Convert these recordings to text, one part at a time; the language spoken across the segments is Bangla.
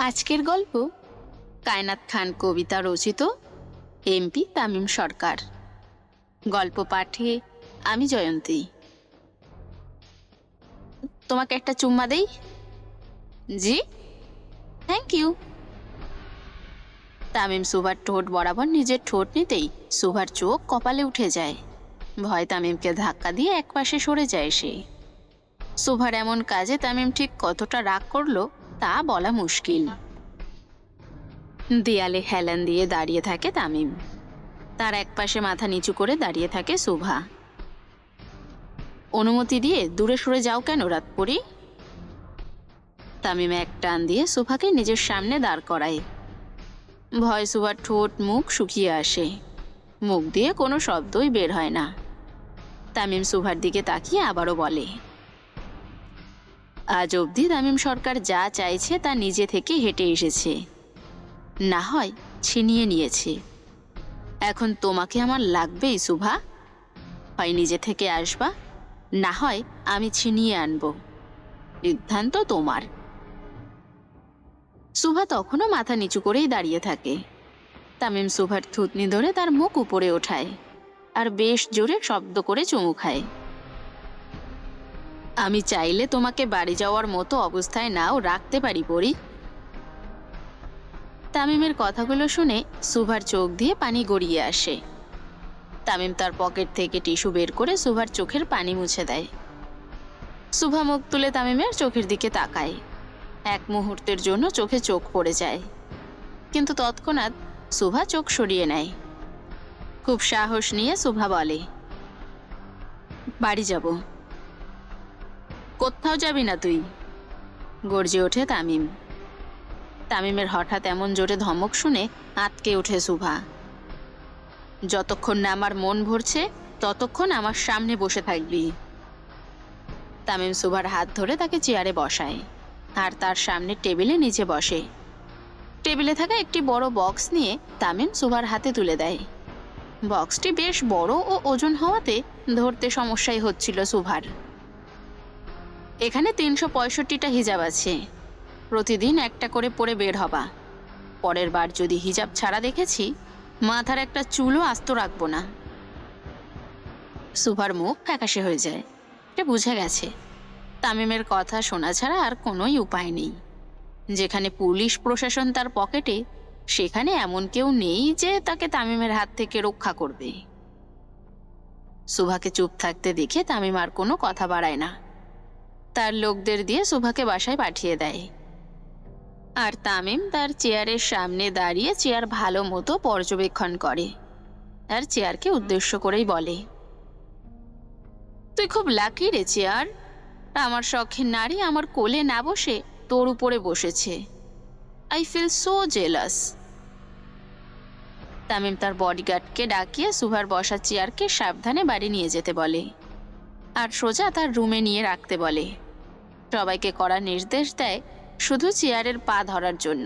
আজকের গল্প কায়নাত খান কবিতা রচিত, এমপি তামিম সরকার। গল্প পাঠে আমি জয়ন্তী। তোমাকে একটা চুম্মা দেই? জি, থ্যাংক ইউ। তামিম সুভার ঠোঁট বরাবর নিজের ঠোঁট নিতেই সুভার চোখ কপালে উঠে যায়। ভয় তামিমকে ধাক্কা দিয়ে একপাশে সরে যায় সে। সুভার এমন কাজে তামিম ঠিক কতটা রাগ করলো তা বলা মুশকিল। দেয়ালে হেলান দিয়ে দাঁড়িয়ে থাকে তামিম, তার একপাশে মাথা নিচু করে দাঁড়িয়ে থাকে সুভা। অনুমতি দিয়ে দূরে সরে যাও কেন রাতপুরি? তামিম এক টান দিয়ে সুভাকে নিজের সামনে দাঁড় করায়। ভয় সুভার ঠোঁট মুখ শুকিয়ে আসে, মুখ দিয়ে কোনো শব্দই বের হয় না। তামিম সুভার দিকে তাকিয়ে আবারও বলে, আজ অবধি তামিম সরকার যা চাইছে তা নিজে থেকে হেঁটে এসেছে, না হয় ছিনিয়ে নিয়েছে। এখন তোমাকে আমার লাগবেই সুভা। হয় নিজে থেকে আসবা, না হয় আমি ছিনিয়ে আনবো। সিদ্ধান্ত তোমার। সুভা তখনও মাথা নিচু করেই দাঁড়িয়ে থাকে। তামিম সুভার থুতনি ধরে তার মুখ উপরে ওঠায় আর বেশ জোরে শব্দ করে চুমু খায়। আমি চাইলে তোমাকে বাড়ি যাওয়ার মতো অবস্থায় নাও রাখতে পারি পরি। তামিমের কথাগুলো শুনে সুভার চোখ দিয়ে পানি গড়িয়ে আসে। তামিম তার পকেট থেকে টিস্যু বের করে সুভার চোখের পানি মুছে দেয়। সুভা মুখ তুলে তামিমের চোখের দিকে তাকায়। এক মুহূর্তের জন্য চোখে চোখ পড়ে যায়, কিন্তু তৎক্ষণাৎ সুভা চোখ সরিয়ে নেয়। খুব সাহস নিয়ে সুভা বলে, বাড়ি যাব। কোথাও যাবি না তুই, গর্জে ওঠে তামিম। তামিমের হঠাৎ এমন জোরে ধমক শুনে আঁতকে ওঠে সুভা। যতক্ষণ না আমার মন ভরছে ততক্ষণ আমার সামনে বসে থাকবি। তামিম সুভার হাত ধরে তাকে চেয়ারে বসায় আর তার সামনে টেবিলে নিচে বসে। টেবিলে থাকা একটি বড় বক্স নিয়ে তামিম সুভার হাতে তুলে দেয়। বক্সটি বেশ বড় ও ওজন হওয়াতে ধরতে সমস্যাই হচ্ছিল সুভার। এখানে 365টা হিজাব আছে, প্রতিদিন একটা করে পরে বের হবা। পরের বার যদি হিজাব ছাড়া দেখেছি, মাথার একটা চুলও আস্ত রাখবো না। সুভার মুখ ফ্যাকাশে হয়ে যায়। এটা বুঝে গেছে তামিমের কথা শোনা ছাড়া আর কোনোই উপায় নেই। যেখানে পুলিশ প্রশাসন তার পকেটে, সেখানে এমন কেউ নেই যে তাকে তামিমের হাত থেকে রক্ষা করবে। সুভাকে চুপ থাকতে দেখে তামিম আর কোনো কথা বাড়ায় না। তার লোকদের দিয়ে সুভাকে বাসায় পাঠিয়ে দেয়। আর তামিম তার চেয়ারের সামনে দাঁড়িয়ে চেয়ার ভালো মতো পর্যবেক্ষণ করে। আর চেয়ারকে উদ্দেশ্য করেই বলে, তুই খুব লাকি রে চেয়ার। আমার শখের নারী আমার কোলে না বসে তোর উপরে বসেছে। I feel so jealous. Tamim তার বডিগার্ডকে ডাকিয়ে সুভার বসা চেয়ারকে সাবধানে বাড়ি নিয়ে যেতে বলে আর সোজা তার রুমে নিয়ে রাখতে বলে। সবাইকে কড়া নির্দেশ দেয় শুধু চেয়ারের পা ধরার জন্য।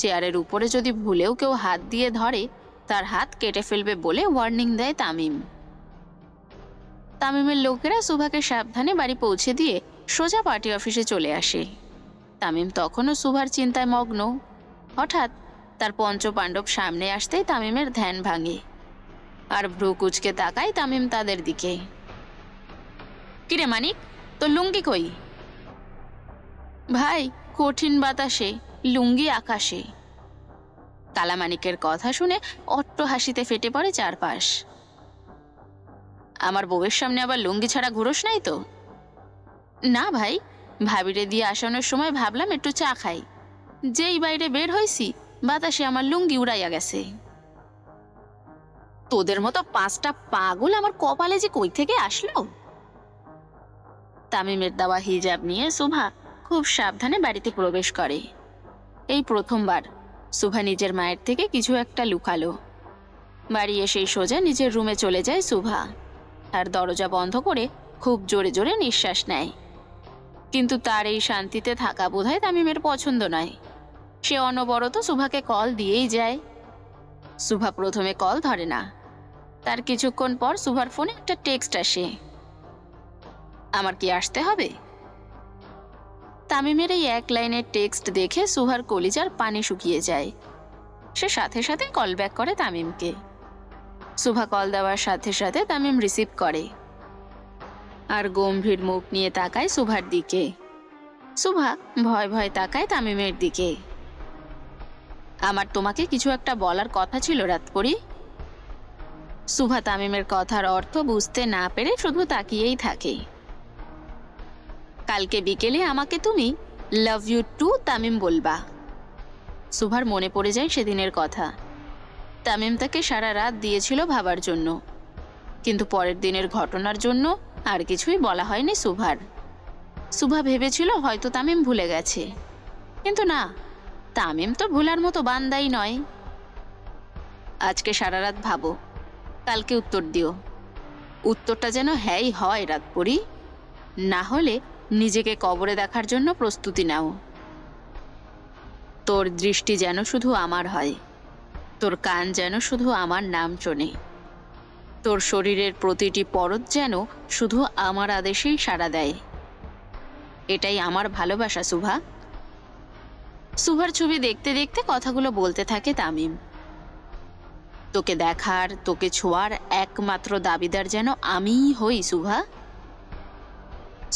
চেয়ারের উপরে যদি ভুলেও কেউ হাত দিয়ে ধরে তার হাত কেটে ফেলবে বলে ওয়ার্নিং দেয় তামিম। তামিমের লোকেরা সুভাকে সাবধানে বাড়ি পৌঁছে দিয়ে সোজা পার্টি অফিসে চলে আসে। তামিম তখনও সুভার চিন্তায় মগ্ন। হঠাৎ তার পঞ্চপাণ্ডব সামনে আসতেই তামিমের ধ্যান ভাঙে আর ভ্রু কুচকে তাকায় তামিম তাদের দিকে। কিরে মানিক, তোর লুঙ্গি কই? ভাই, কঠিন বাতাসে লুঙ্গি আকাশে। কালামানিকের কথা শুনে অট্ট হাসিতে ফেটে পড়ে চারপাশ। আমার বউয়ের সামনে আবার লুঙ্গি ছাড়া ঘুরোস নাই তো? না ভাই, ভাবিরে দিয়ে আসানোর সময় ভাবলাম একটু চা খাই। যেই বাইরে বের হয়েছি বাতাসে আমার লুঙ্গি উড়াইয়া গেছে। তোদের মতো 5টা পাগল আমার কপালে যে কই থেকে আসলো। তামিমের দেওয়া হিজাব নিয়ে সুভা খুব সাবধানে বাড়িতে প্রবেশ করে। এই প্রথমবার সুভা নিজের মায়ের থেকে কিছু একটা লুকালো। বাড়ি এসেই সোজা নিজের রুমে চলে যায় সুভা আর দরজা বন্ধ করে খুব জোরে জোরে নিঃশ্বাস নেয়। কিন্তু তার এই শান্তিতে থাকা বোধহয় তামিমের পছন্দ নয়। সে অনবরত সুভাকে কল দিয়েই যায়। সুভা প্রথমে কল ধরে না। তার কিছুক্ষণ পর সুভার ফোনে একটা টেক্সট আসে, আমার কি আসতে হবে? তামিমের এই এক লাইনের টেক্সট দেখে সুহার কলিজার পানি শুকিয়ে যায়। সে সাথে সাথে কল ব্যাক করে তামিমকে। সুভা কল দেওয়ার সাথে সাথে তামিম রিসিভ করে আর গম্ভীর মুখ নিয়ে তাকায় সুভার দিকে। সুভা ভয় ভয় তাকায় তামিমের দিকে। আমার তোমাকে কিছু একটা বলার কথা ছিল রাতপরি। সুভা তামিমের কথার অর্থ বুঝতে না পেরে শুধু তাকিয়েই থাকে। কালকে বিকেলে আমাকে তুমি লাভ ইউ টু তামিম বলবা। সুভার মনে পড়ে যায় সেদিনের কথা। তামিম তাকে সারা রাত দিয়েছিল ভাবার জন্য, কিন্তু পরের দিনের ঘটনার জন্য আর কিছুই বলা হয়নি সুভার। সুভা ভেবেছিল হয়তো তামিম ভুলে গেছে, কিন্তু না, তামিম তো ভুলার মতো বান্দাই নয়। আজকে সারা রাত ভাবো, কালকে উত্তর দিও। উত্তরটা যেন হ্যাঁই হয় রাতপরি, না হলে নিজেকে কবরে দেখার জন্য প্রস্তুতি নাও। তোর দৃষ্টি যেন শুধু আমার হয়, তোর কান যেন শুধু আমার নাম শোনে, তোর শরীরের প্রতিটি পরত যেন শুধু আমার আদেশেই সাড়া দেয়। এটাই আমার ভালোবাসা সুভা। সুভার ছবি দেখতে দেখতে কথাগুলো বলতে থাকে তামিম। তোকে দেখার, তোকে ছোঁয়ার একমাত্র দাবিদার যেন আমিই হই সুভা।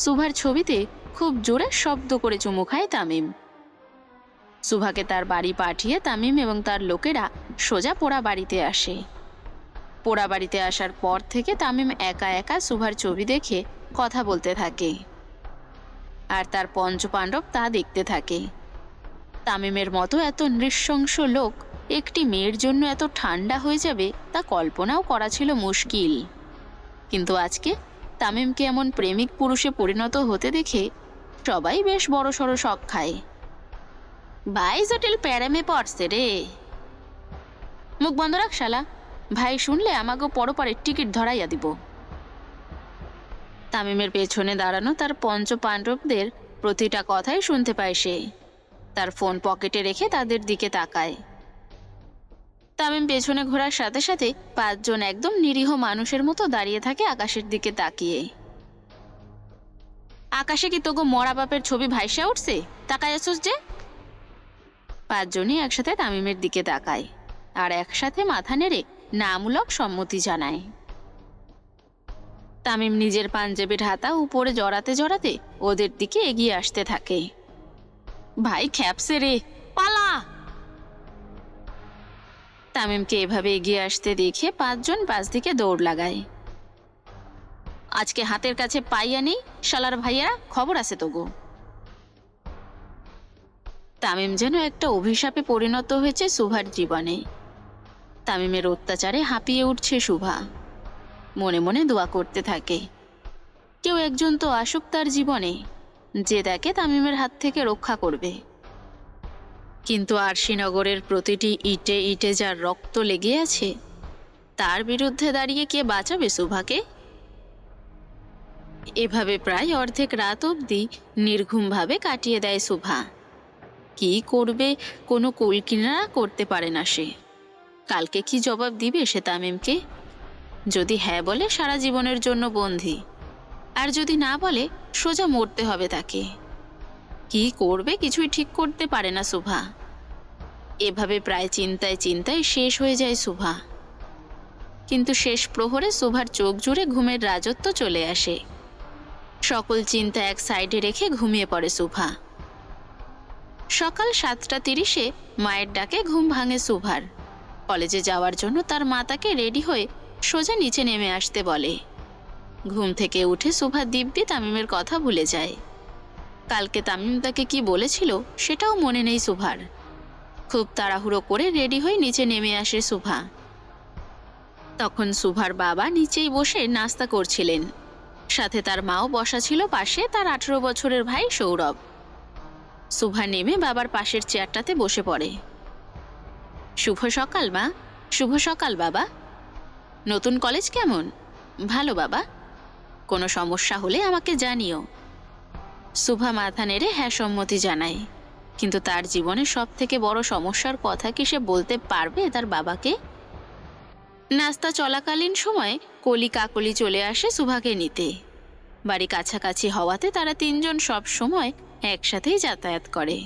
সুভার ছবিতে খুব জোরে শব্দ করে চুমু খায় তামিম। সুভাকে তার বাড়ি পাঠিয়ে তামিম এবং তার লোকেরা সোজা পোড়া বাড়িতে আসে। পোড়া বাড়িতে আসার পর থেকে তামিম একা একা সুভার ছবি দেখে কথা বলতে থাকে, আর তার পঞ্চপাণ্ডব তা দেখতে থাকে। তামিমের মতো এত নৃশংস লোক একটি মেয়ের জন্য এত ঠান্ডা হয়ে যাবে তা কল্পনাও করা ছিল মুশকিল। কিন্তু আজকে তামিমকে এমন প্রেমিক পুরুষে পরিণত হতে দেখে সবাই বেশ বড়সড় শক খায়। ভাই জটিল প্যারামে পড়ছে রে। মুখ বন্ধ রাখ শালা, ভাই শুনলে আমাকে পরপারের টিকিট ধরাইয়া দিব। তামিমের পেছনে দাঁড়ানো তার পঞ্চপাণ্ডবদের প্রতিটা কথাই শুনতে পায় সে। তার ফোন পকেটে রেখে তাদের দিকে তাকায়। তামিম পেছনে ঘোরার সাথে সাথে 5 জন একদম নিরীহ মানুষের মতো দাঁড়িয়ে থাকে আকাশের দিকে তাকিয়ে। আকাশে কি তোগো মরা বাপের ছবি ভাইসা উঠছে? তাকায় আসুস যে। 5 জনই একসাথে তামিমের দিকে তাকায় আর একসাথে মাথা নেড়ে নামূলক সম্মতি জানায়। তামিম নিজের পাঞ্জাবির হাতা উপরে জড়াতে জড়াতে ওদের দিকে এগিয়ে আসতে থাকে। ভাই খ্যাপসে রে, পালা! তামিমকে এভাবে এগিয়ে আসতে দেখে 5 জন 5 দিকে দৌড় লাগায়। আজকে হাতের কাছে পাইয়া নেই শালার ভাইয়া, খবর আছে তো গো। তামিম যেন একটা অভিশাপে পরিণত হয়েছে সুভার জীবনে। তামিমের অত্যাচারে হাঁপিয়ে উঠছে সুভা। মনে মনে দোয়া করতে থাকে, কেউ একজন তো আসুক তার জীবনে, যে তাকে তামিমের হাত থেকে রক্ষা করবে। কিন্তু আরশিনগরের প্রতিটি ইটে ইটে যার রক্ত লেগে আছে, তার বিরুদ্ধে দাঁড়িয়ে কে বাঁচাবে সুভাকে? এভাবে প্রায় অর্ধেক রাত অবধি নির্ঘুমভাবে কাটিয়ে দেয় সুভা। কি করবে কোনো কুলকিনারা করতে পারে না সে। কালকে কি জবাব দিবে সে তামিমকে? যদি হ্যাঁ বলে সারা জীবনের জন্য বন্দী, আর যদি না বলে সোজা মরতে হবে তাকে। কি করবে কিছুই ঠিক করতে পারে না সুভা। এভাবে প্রায় চিন্তায় চিন্তায় শেষ হয়ে যায় সুভা। কিন্তু শেষ প্রহরে সুভার চোখ জুড়ে ঘুমের রাজত্ব চলে আসে। সকল চিন্তা এক সাইডে রেখে ঘুমিয়ে পড়ে সুভা। সকাল 7:30 মায়ের ডাকে ঘুম ভাঙে সুভার। কলেজে যাওয়ার জন্য তার মা তাকে রেডি হয়ে সোজা নিচে নেমে আসতে বলে। ঘুম থেকে উঠে সুভা দিব্যি তামিমের কথা ভুলে যায়। কালকে তামিম তাকে কি বলেছিল সেটাও মনে নেই সুভার। খুব তাড়াহুড়ো করে রেডি হয়ে নিচে নেমে আসে সুভা। তখন সুভার বাবা নিচেই বসে নাস্তা করছিলেন, সাথে তার মাও বসা ছিল পাশে তার 18 বছরের ভাই সৌরভ। সুভা নেমে বাবার পাশের চেয়ারটাতে বসে পড়ে। শুভ সকাল মা। শুভ সকাল বাবা। নতুন কলেজ কেমন? ভালো বাবা। কোনো সমস্যা হলে আমাকে জানিও। সুভা মাথা নেড়ে হ্যাঁ সম্মতি জানায়। কিন্তু তার জীবনে সব থেকে বড় সমস্যার কথা কি সে বলতে পারবে তার বাবাকে? নাস্তা চলাকালীন সময় কলি কাকলি চলে আসে সুভাকে নিতে। বাড়ি কাছাকাছি হওয়াতে তারা 3 জন সব সময় একসাথেই যাতায়াত করে।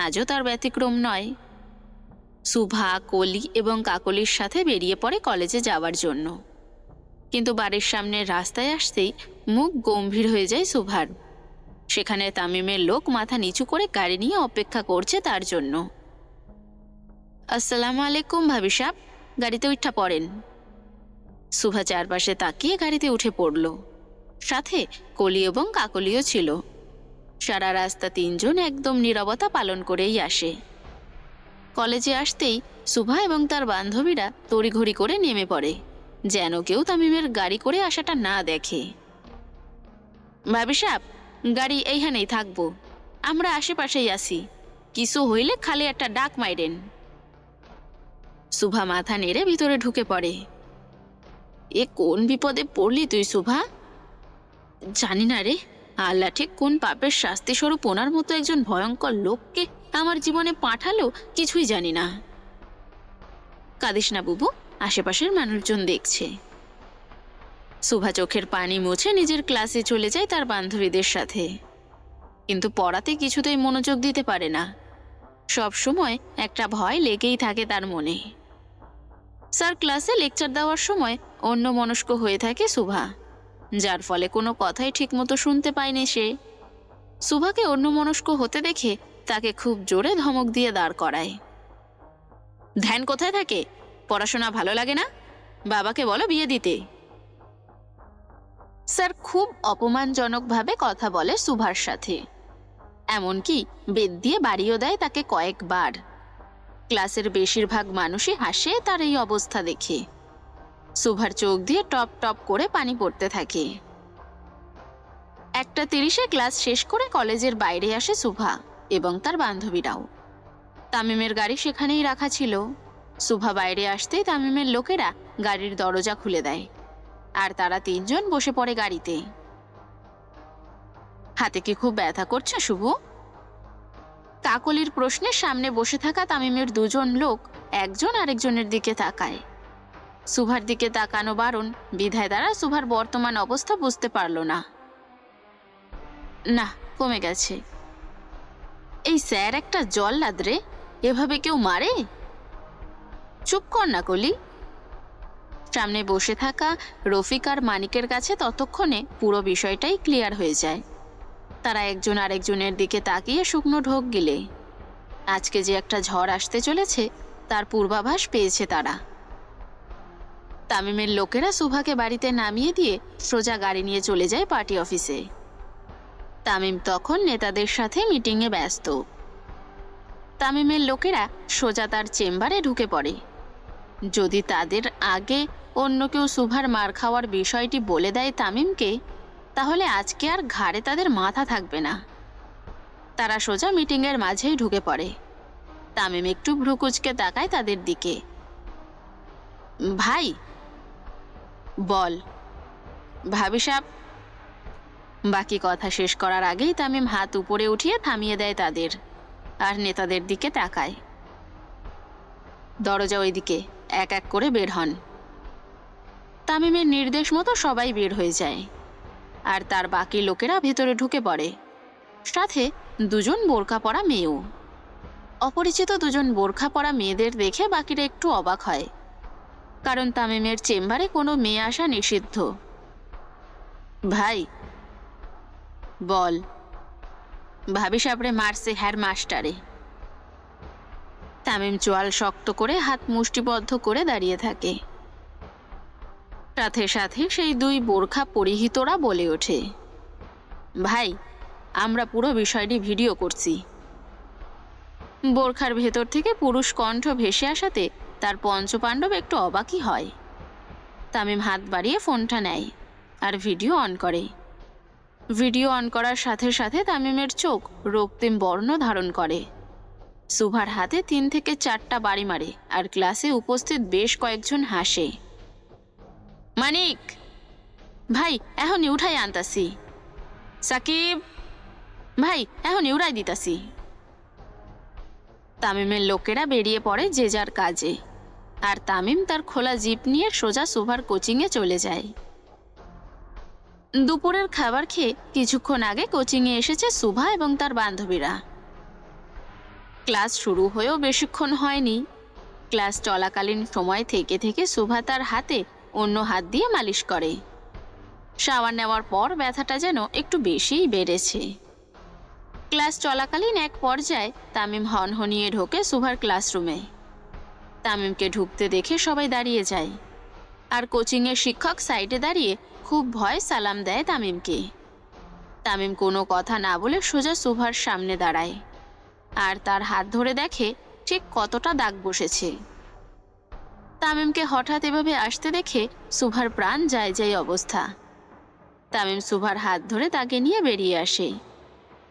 আজও তার ব্যতিক্রম নয়। সুভা, কলি এবং কাকলির সাথে বেরিয়ে পড়ে কলেজে যাওয়ার জন্য। কিন্তু বাড়ির সামনের রাস্তায় আসতেই মুখ গম্ভীর হয়ে যায় সুভার। সেখানে তামিমের লোক মাথা নিচু করে গাড়ি নিয়ে অপেক্ষা করছে তার জন্য। আসসালামু আলাইকুম ভাবি সাব, গাড়িতে উঠা পড়েন। সুভা চারপাশে তাকিয়ে গাড়িতে উঠে পড়ল। সাথে কলি এবং কাকলিও ছিল। সারা রাস্তা তিনজন একদম নীরবতা পালন করেই আসে। কলেজে আসতেই সুভা এবং তার বান্ধবীরা তড়িঘড়ি করে নেমে পড়ে, যেন কেউ তামিমের গাড়ি করে আসাটা না দেখে। ভাবি সাব, গাড়ি এইখানেই থাকবো, আমরা আশেপাশেই আসি, কিছু হইলে খালি একটা ডাক মাইরেন। সুভা মাথা নেড়ে ভিতরে ঢুকে পড়ে। এ কোন বিপদে পড়লি তুই সুভা? জানি না রে, আল্লাহ ঠিক কোন পাপের শাস্তি স্বরূপ ওনার মতো একজন ভয়ঙ্কর লোককে আমার জীবনে পাঠালো কিছুই জানি না। কাঁদিস না বুবু, আশেপাশের মানুষজন দেখছে। সুভা চোখের পানি মুছে নিজের ক্লাসে চলে যায় তার বান্ধবীদের সাথে। কিন্তু পড়াতে কিছুতেই মনোযোগ দিতে পারে না। সব সময় একটা ভয় লেগেই থাকে তার মনে। স্যার ক্লাসে লেকচার দেওয়ার সময় অন্যমনস্ক হয়ে থাকে সুভা, যার ফলে কোনো কথাই ঠিকমতো শুনতে পায়নি সে। সুভাকে অন্যমনস্ক হতে দেখে তাকে খুব জোরে ধমক দিয়ে দাঁড় করায়। ধ্যান কোথায় থাকে? পড়াশোনা ভালো লাগে না? বাবাকে বলো বিয়ে দিতে। স্যার খুব অপমানজনকভাবে কথা বলে সুভার সাথে, এমনকি বেত দিয়ে বাড়িও দেয় তাকে কয়েকবার। ক্লাসের বেশিরভাগ মানুষই হাসে তার এই অবস্থা দেখে। সুভার চোখ দিয়ে টপ টপ করে পানি পড়তে থাকে। 1:30 ক্লাস শেষ করে কলেজের বাইরে আসে সুভা এবং তার বান্ধবীরাও। তামিমের গাড়ি সেখানেই রাখা ছিল। সুভা বাইরে আসতেই তামিমের লোকেরা গাড়ির দরজা খুলে দেয়, আর তারা তিনজন বসে পড়ে গাড়িতে। হাতে কি খুব ব্যথা করছে শুভ? কাকলির প্রশ্নের সামনে বসে থাকা তামিমের দুজন লোক একজন আরেকজনের দিকে তাকায়। সুভার দিকে তাকানো বারণ বিধায় তারা সুভার বর্তমান অবস্থা বুঝতে পারল না। না, কমে গেছে। এই স্যার একটা জল্লাদ রে, এভাবে কেউ মারে? চুপ কর না কলি। সামনে বসে থাকা রফিক আর মানিকের কাছে ততক্ষণে পুরো বিষয়টাই ক্লিয়ার হয়ে যায়। তারা একজন আরেকজনের দিকে তাকিয়ে শুকনো ঢোক গিলে। আজকে যে একটা ঝড় আসতে চলেছে তার পূর্বাভাস পেয়েছে তারা। তামিমের লোকেরা সুভাকে বাড়িতে নামিয়ে দিয়ে সোজা গাড়ি নিয়ে চলে যায় পার্টি অফিসে। তামিম তখন নেতাদের সাথে মিটিংয়ে ব্যস্ত। তামিমের লোকেরা সোজা তার চেম্বারে ঢুকে পড়ে। যদি তাদের আগে অন্য কেউ সুভার মার খাওয়ার বিষয়টি বলে দেয় তামিমকে, তাহলে আজকে আর ঘাড়ে তাদের মাথা থাকবে না। তারা সোজা মিটিংয়ের মাঝেই ঢুকে পড়ে। তামিম একটু ভ্রুকুচকে তাকায় তাদের দিকে। ভাই বল। ভাবি সাব। বাকি কথা শেষ করার আগেই তামিম হাত উপরে উঠিয়ে থামিয়ে দেয় তাদের, আর নেতাদের দিকে তাকায়। দরজা ওইদিকে, এক এক করে বের হন। তামিমের নির্দেশ মতো সবাই বের হয়ে যায়, আর তার বাকি লোকেরা ভেতরে ঢুকে পড়ে। সাথে দুজন বোরকা পরা মেয়েও। অপরিচিত দুজন বোরখা পরা মেয়েদের দেখে বাকিরা একটু অবাক হয়, কারণ তামিমের চেম্বারে কোনো মেয়ে আসা নিষিদ্ধ। ভাই বল। ভাবি সাবরে মারছে হ্যার মাস্টারে। তামিম চোয়াল শক্ত করে হাত মুষ্টিবদ্ধ করে দাঁড়িয়ে থাকে। সাথে সাথে সেই দুই বোরখা পরিহিতরা বলে ওঠে, ভাই আমরা পুরো বিষয়টি ভিডিও করছি। বোরখার ভেতর থেকে পুরুষ কণ্ঠ ভেসে আসাতে তার পঞ্চপাণ্ডব একটু অবাকই হয়। তামিম হাত বাড়িয়ে ফোনটা নেয় আর ভিডিও অন করে। ভিডিও অন করার সাথে সাথে তামিমের চোখ রক্তিম বর্ণ ধারণ করে। সুভার হাতে 3 থেকে 4টা বাড়ি মারে, আর ক্লাসে উপস্থিত বেশ কয়েকজন হাসে। মানিক ভাই এখনই উঠাই আনতাছি। সাকিব ভাই এখনই উড়াই দিতাছি। তামিমের লোকেরা বেরিয়ে পড়ে যে যার কাজে, আর তামিম তার খোলা জিপ নিয়ে সোজা সুভার কোচিংয়ে চলে যায়। দুপুরের খাবার খেয়ে কিছুক্ষণ আগে কোচিংয়ে এসেছে সুভা এবং তার বান্ধবীরা। ক্লাস শুরু হয়েও বেশিক্ষণ হয়নি। ক্লাস চলাকালীন সময় থেকে থেকে সুভা তার হাতে অন্য হাত দিয়ে মালিশ করে। শাওয়ার নেওয়ার পর ব্যথাটা যেন একটু বেশিই বেড়েছে। ক্লাস চলাকালীন এক পর্যায়ে তামিম হনহনিয়ে ঢোকে সুভার ক্লাসরুমে। তামিমকে ঢুকতে দেখে সবাই দাঁড়িয়ে যায়, আর কোচিংয়ের শিক্ষক সাইডে দাঁড়িয়ে খুব ভয় সালাম দেয় তামিমকে। তামিম কোনো কথা না বলে সোজা সুভার সামনে দাঁড়ায়, আর তার হাত ধরে দেখে ঠিক কতটা দাগ বসেছে। তামিমকে হঠাৎ এভাবে আসতে দেখে সুভার প্রাণ যায় যায় অবস্থা। তামিম সুভার হাত ধরে তাকে নিয়ে বেরিয়ে আসে।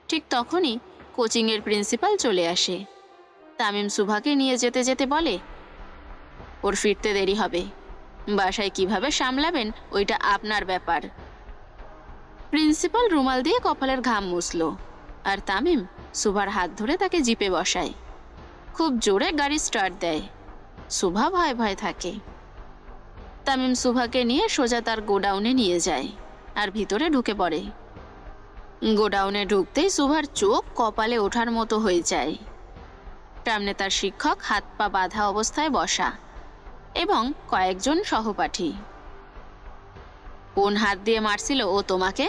ঠিক তখনই কোচিংয়ের প্রিন্সিপাল চলে আসে। তামিম সুভাকে নিয়ে যেতে যেতে বলে, ওর ফিরতে দেরি হবে, বাসায় কিভাবে সামলাবেন ওইটা আপনার ব্যাপার। প্রিন্সিপাল রুমাল দিয়ে কপালের ঘাম মুছল, আর তামিম সুভার হাত ধরে তাকে জিপে বসায়। খুব জোরে গাড়ি স্টার্ট দেয়। সুভা ভয় ভয় থাকে। তামিম সুভাকে নিয়ে সোজা তার গোডাউনে নিয়ে যায় আর ভিতরে ঢুকে পড়ে। গোডাউনে ঢুকতেই সুভার চোখ কপালে ওঠার মতো হয়ে যায়। সামনে তার শিক্ষক হাত পা বাঁধা অবস্থায় বসা এবং কয়েকজন সহপাঠী। কোন হাত দিয়ে মারছিল ও তোমাকে?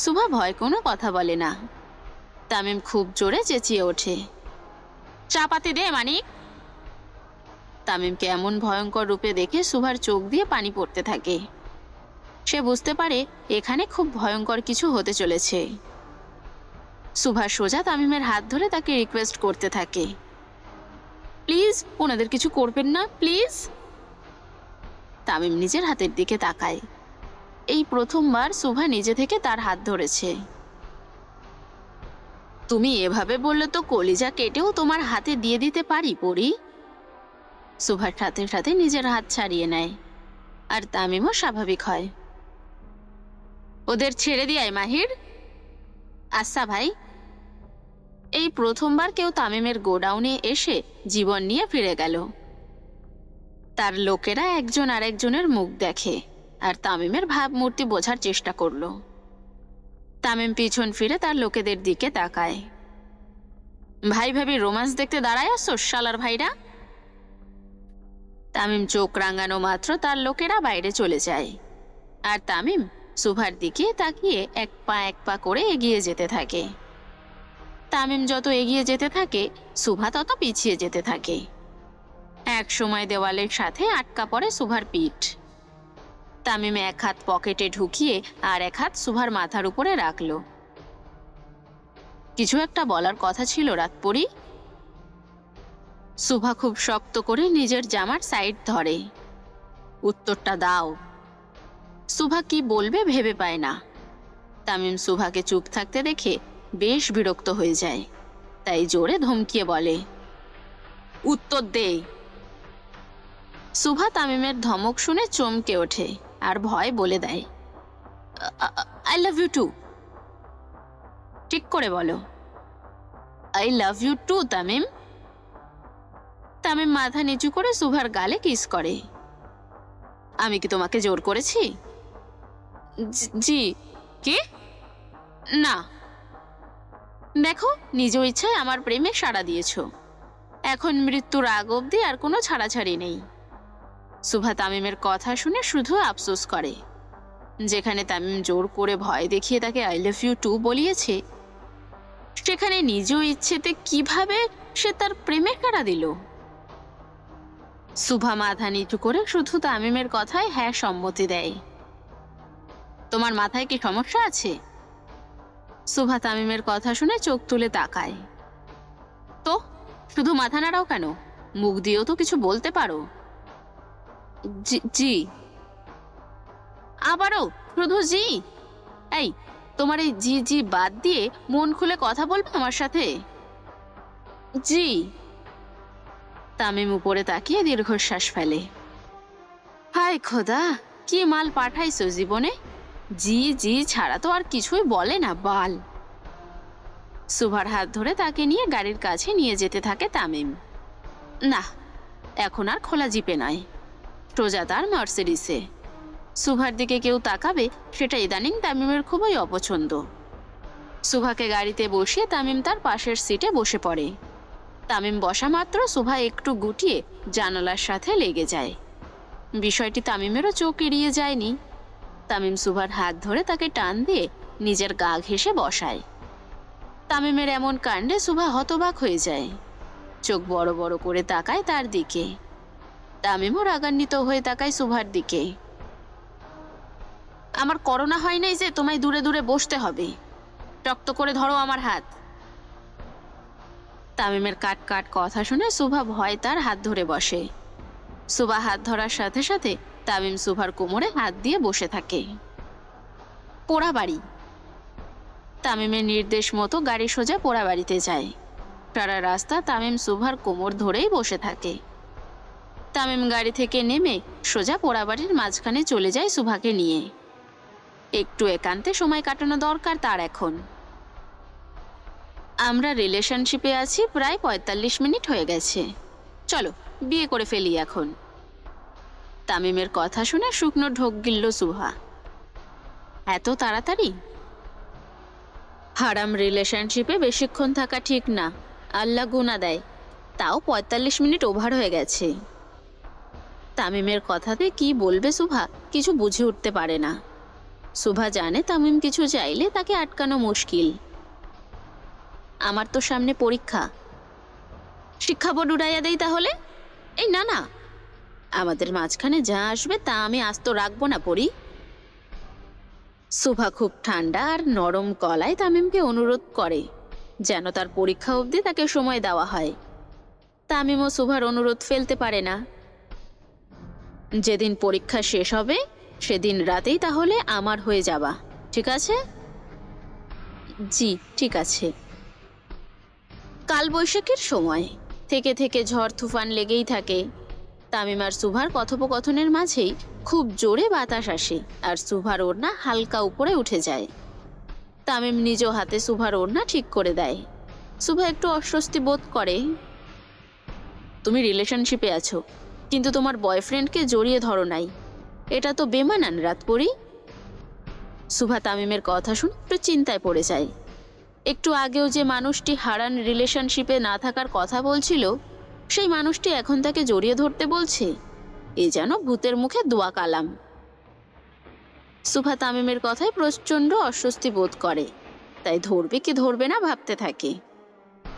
সুভা ভয় কোনো কথা বলে না। তামিম খুব জোরে চেঁচিয়ে ওঠে, চাপাতি দে মানিক। তামিমকে এমন ভয়ঙ্কর রূপে দেখে সুভার চোখ দিয়ে পানি পড়তে থাকে। সে বুঝতে পারে এখানে খুব ভয়ঙ্কর কিছু হতে চলেছে। সুভা সোজা তামিমের হাত ধরে তাকে রিকোয়েস্ট করতে থাকে, প্লিজ ওনাদের কিছু করবেন না প্লিজ। তামিম নিজের হাতের দিকে তাকায়। এই প্রথমবার সুভা নিজে থেকে তার হাত ধরেছে। তুমি এভাবে বললে তো কলিজা কেটেও তোমার হাতে দিয়ে দিতে পারি পরি। সুভার সাথে সাথে নিজের হাত ছাড়িয়ে নেয়, আর তামিমও স্বাভাবিক হয়। ওদের ছেড়ে দিয়াই মাহির। আচ্ছা ভাই। এই প্রথমবার কেউ তামিমের গোডাউনে এসে জীবন নিয়ে ফিরে গেল। তার লোকেরা একজন আরেকজনের মুখ দেখে আর তামিমের ভাবমূর্তি বোঝার চেষ্টা করল। তামিম পিছন ফিরে তার লোকেদের দিকে তাকায়। ভাই ভাবি রোমান্স দেখতে দাঁড়ায় আসো শালার ভাইরা। তামিম চোখ রাঙানো মাত্র তার লোকেরা বাইরে চলে যায়, আর তামিম সুভার দিকে তাকিয়ে এক পা করে এগিয়ে যেতে থাকে। তামিম যত এগিয়ে যেতে থাকে সুভা তত পিছিয়ে যেতে থাকে। এক সময় দেওয়ালের সাথে আটকা পড়ে সুভার পিঠ। তামিম এক হাত পকেটে ঢুকিয়ে আর এক হাত সুভার মাথার উপরে রাখল। কিছু একটা বলার কথা ছিল রাতপরি। সুভা খুব শক্ত করে নিজের জামার সাইড ধরে। উত্তরটা দাও। সুভা কি বলবে ভেবে পায় না। তামিম সুভাকে চুপ থাকতে দেখে বেশ বিরক্ত হয়ে যায়, তাই জোরে ধমকিয়ে বলে, উত্তর দে। সুভা তামিমের ধমক শুনে চমকে ওঠে আর ভয় বলে দেয়, আই লাভ ইউ টু। ঠিক করে বলো, I love you too Tamim. Tamim মাথা নিচু করে সুভার গালে কিস করে। আমি কি তোমাকে জোর করেছি? জি। কি? না। দেখো, নিজ ইচ্ছায় আমার প্রেমে সাড়া দিয়েছ। এখন মৃত্যুর আগ অবধি আর কোনো ছাড়াছাড়ি নেই। সুভা তামিমের কথা শুনে শুধু আফসোস করে। যেখানে তামিম জোর করে ভয় দেখিয়ে তাকে আই লাভ ইউ টু বলিয়েছে, সেখানে নিজ ইচ্ছেতে কিভাবে সে তার প্রেমে সাড়া দিল। সুভা মাথা নিচু করে শুধু তামিমের কথায় হ্যাঁ সম্মতি দেয়। তোমার মাথায় কি সমস্যা আছে? সুভা তামিমের কথা শুনে চোখ তুলে তাকায়। তো শুধু মাথা নাড়াও কেন? মুখ দিয়েও তো কিছু বলতে পারো। জি। আবারও শুধু জি? এই, তোমার এই জি জি বাদ দিয়ে মন খুলে কথা বলবে আমার সাথে? জি। তামিম উপরে তাকিয়ে দীর্ঘশ্বাস ফেলে। হায় খোদা, কি মাল পাঠাইছো জীবনে। জি জি ছাড়া তো আর কিছুই বলে না বাল। সুভার হাত ধরে তাকে নিয়ে গাড়ির কাছে নিয়ে যেতে থাকে তামিম। না, এখন আর খোলা জিপে নয়, সোজা তার মার্সিডিসে। সুভার দিকে কেউ তাকাবে সেটা ইদানিং তামিমের খুবই অপছন্দ। সুভাকে গাড়িতে বসিয়ে তামিম তার পাশের সিটে বসে পড়ে। তামিম বসা মাত্র সুভা একটু গুটিয়ে জানালার সাথে লেগে যায়। বিষয়টি তামিমেরও চোখ এড়িয়ে যায়নি। তামিম সুভার হাত ধরে তাকে টান দিয়ে নিজের গা ঘেঁষে বসায়। তামিমের এমন কাণ্ডে সুভা হতবাক হয়ে যায়, চোখ বড় বড় করে তাকায় তার দিকে। তামিমও রাগান্বিত হয়ে তাকায় সুভার দিকে। আমার করোনা হয় নাই যে তোমায় দূরে দূরে বসতে হবে, শক্ত করে ধরো আমার হাত। তামিমের কাট কাট কথা শুনে সুভা ভয় তার হাত ধরে বসে। সুভা হাত ধরার সাথে সাথে তামিম সুভার কোমরে হাত দিয়ে বসে থাকে। পোড়াবাড়ি। তামিমের নির্দেশ মতো গাড়ি সোজা পোড়াবাড়িতে যায়। সারা রাস্তা তামিম সুভার কোমর ধরেই বসে থাকে। তামিম গাড়ি থেকে নেমে সোজা পোড়াবাড়ির মাঝখানে চলে যায় সুভাকে নিয়ে। একটু একান্তে সময় কাটানো দরকার তার এখন। আমরা রিলেশনশিপে আছি প্রায় ৪৫ মিনিট হয়ে গেছে, চলো বিয়ে করে ফেলি এখন। তামিমের কথা শুনে শুকনো ঢোক গিলল সুভা। এত তাড়াতাড়ি? হারাম রিলেশনশিপে বেশিক্ষণ থাকা ঠিক না, আল্লাহ গুনাহ দেয়। তাও ৪৫ মিনিট ওভার হয়ে গেছে। তামিমের কথাতে কি বলবে সুভা কিছু বুঝে উঠতে পারে না। সুভা জানে তামিম কিছু চাইলে তাকে আটকানো মুশকিল। আমার তো সামনে পরীক্ষা, শিক্ষা বোর্ড উড়াইয়া দেই তাহলে? এই না না, আমাদের মাঝখানে যা আসবে তা আমি আস্ত রাখবো না পড়ি। সুভা খুব ঠান্ডা আর নরম গলায় তামিমকে অনুরোধ করে যেন তার পরীক্ষা অবধি তাকে সময় দেওয়া হয়। তামিমও সুভার অনুরোধ ফেলতে পারে না। যেদিন পরীক্ষা শেষ হবে সেদিন রাতেই তাহলে আমার হয়ে যাবা, ঠিক আছে? জি ঠিক আছে। কালবৈশাখীর সময় থেকে থেকে ঝড় তুফান লেগেই থাকে। তামিম আর সুভার কথোপকথনের মাঝেই খুব জোরে বাতাস আসে আর সুভার ওড়না হালকা উপরে উঠে যায়। তামিম নিজ হাতে সুভার ওড়না ঠিক করে দেয়। সুভা একটু অস্বস্তি বোধ করে। তুমি রিলেশনশিপে আছো কিন্তু তোমার বয়ফ্রেন্ডকে জড়িয়ে ধরো নাই, এটা তো বেমানান রাতপরি। সুভা তামিমের কথা শুনে একটু চিন্তায় পড়ে যায়। একটু আগেও যে মানুষটি হারান রিলেশনশিপে না থাকার কথা বলছিল সেই মানুষটি এখন তাকে জড়িয়ে ধরতে বলছে। এ যেন ভূতের মুখে দোয়া কালাম। সুভা তামিমের কথায় প্রচণ্ড অস্বস্তি বোধ করে, তাই ধরবে কি ধরবে না ভাবতে থাকে।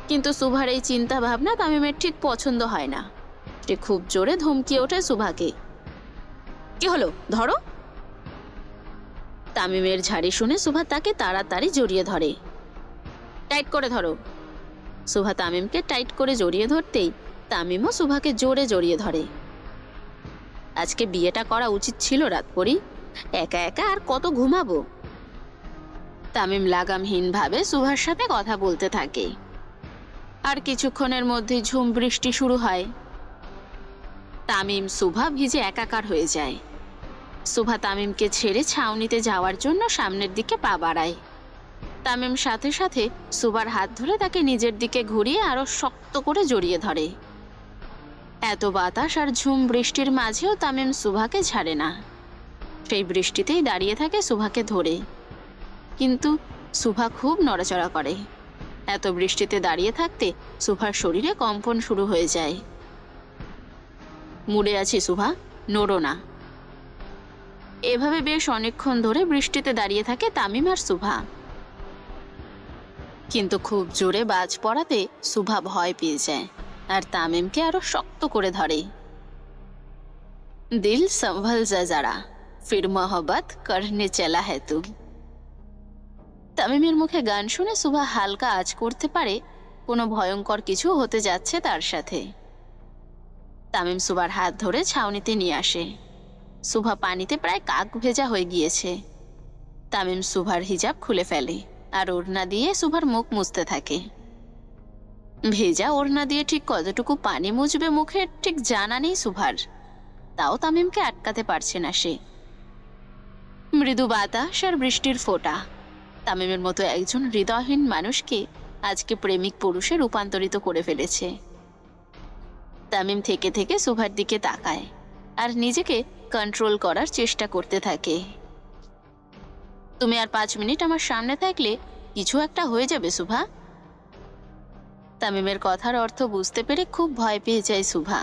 কিন্তু সুভার এই চিন্তা ভাবনা তামিমের ঠিক পছন্দ হয় না। সে খুব জোরে ধমকিয়ে ওঠে সুভাকে, কি হলো ধরো। তামিমের ঝাড়ি শুনে সুভা তাকে তাড়াতাড়ি জড়িয়ে ধরে। টাইট করে ধরো। সুভা তামিমকে টাইট করে জড়িয়ে ধরতেই তামিমও সুভাকে জোরে জড়িয়ে ধরে। আজকে বিয়েটা করা উচিত ছিল রাতপরি, একা একা আর কত ঘুমাবো। তামিম লাগামহীনভাবে সুভার সাথে কথা বলতে থাকে। আর কিছুক্ষণের মধ্যে ঝুম বৃষ্টি শুরু হয়। তামিম সুভা ভিজে একাকার হয়ে যায়। সুভা তামিমকে ছেড়ে ছাউনিতে যাওয়ার জন্য সামনের দিকে পা বাড়ায়। তামিম সাথে সাথে সুভার হাত ধরে তাকে নিজের দিকে ঘুরিয়ে আরো শক্ত করে জড়িয়ে ধরে। এত বাতাস আর ঝুম বৃষ্টির মাঝেও তামিম সুভাকে ছাড়ে না। সেই বৃষ্টিতেই দাঁড়িয়ে থাকে সুভাকে ধরে। কিন্তু সুভা খুব নড়াচড়া করে। এত বৃষ্টিতে দাঁড়িয়ে থাকতে সুভার শরীরে কম্পন শুরু হয়ে যায়। মুড়ে আছি সুভা, নড়ো না। এভাবে বেশ অনেকক্ষণ ধরে বৃষ্টিতে দাঁড়িয়ে থাকে তামিম আর সুভা। কিন্তু খুব জোরে বাজ পড়াতে সুভা ভয় পেয়ে যায় আর তামিমকে আরো শক্ত করে ধরে। দিল সম্ভল যা যারা, ফির মোহব্বত করনে চলা হ্যায় তু। তামিমের মুখে গান শুনে সুভা হালকা আঁচ করতে পারে কোনো ভয়ঙ্কর কিছু হতে যাচ্ছে তার সাথে। তামিম সুভার হাত ধরে ছাউনিতে নিয়ে আসে। সুভা পানিতে প্রায় কাক ভেজা হয়ে গিয়েছে। তামিম সুভার হিজাব খুলে ফেলে আর ওড়না দিয়ে সুভার মুখ মুছতে থাকে। ভেজা ওড়না দিয়ে ঠিক কতটুকু পানি মুছবে মুখে ঠিক জানা নেই সুভার, তাও তামিমকে আটকাতে পারছে না সে। মৃদু বাতাস আর বৃষ্টির ফোঁটা তামিমের মতো একজন হৃদয়হীন মানুষকে আজকে প্রেমিক পুরুষে রূপান্তরিত করে ফেলেছে। তামিম থেকে থেকে সুভার দিকে তাকায় আর নিজেকে কন্ট্রোল করার চেষ্টা করতে থাকে। তুমি আর 5 মিনিট আমার সামনে থাকলে কিছু একটা হয়ে যাবে শুভা। তামিমের কথার অর্থ বুঝতে পেরে খুব ভয় পেয়ে যায় শুভা,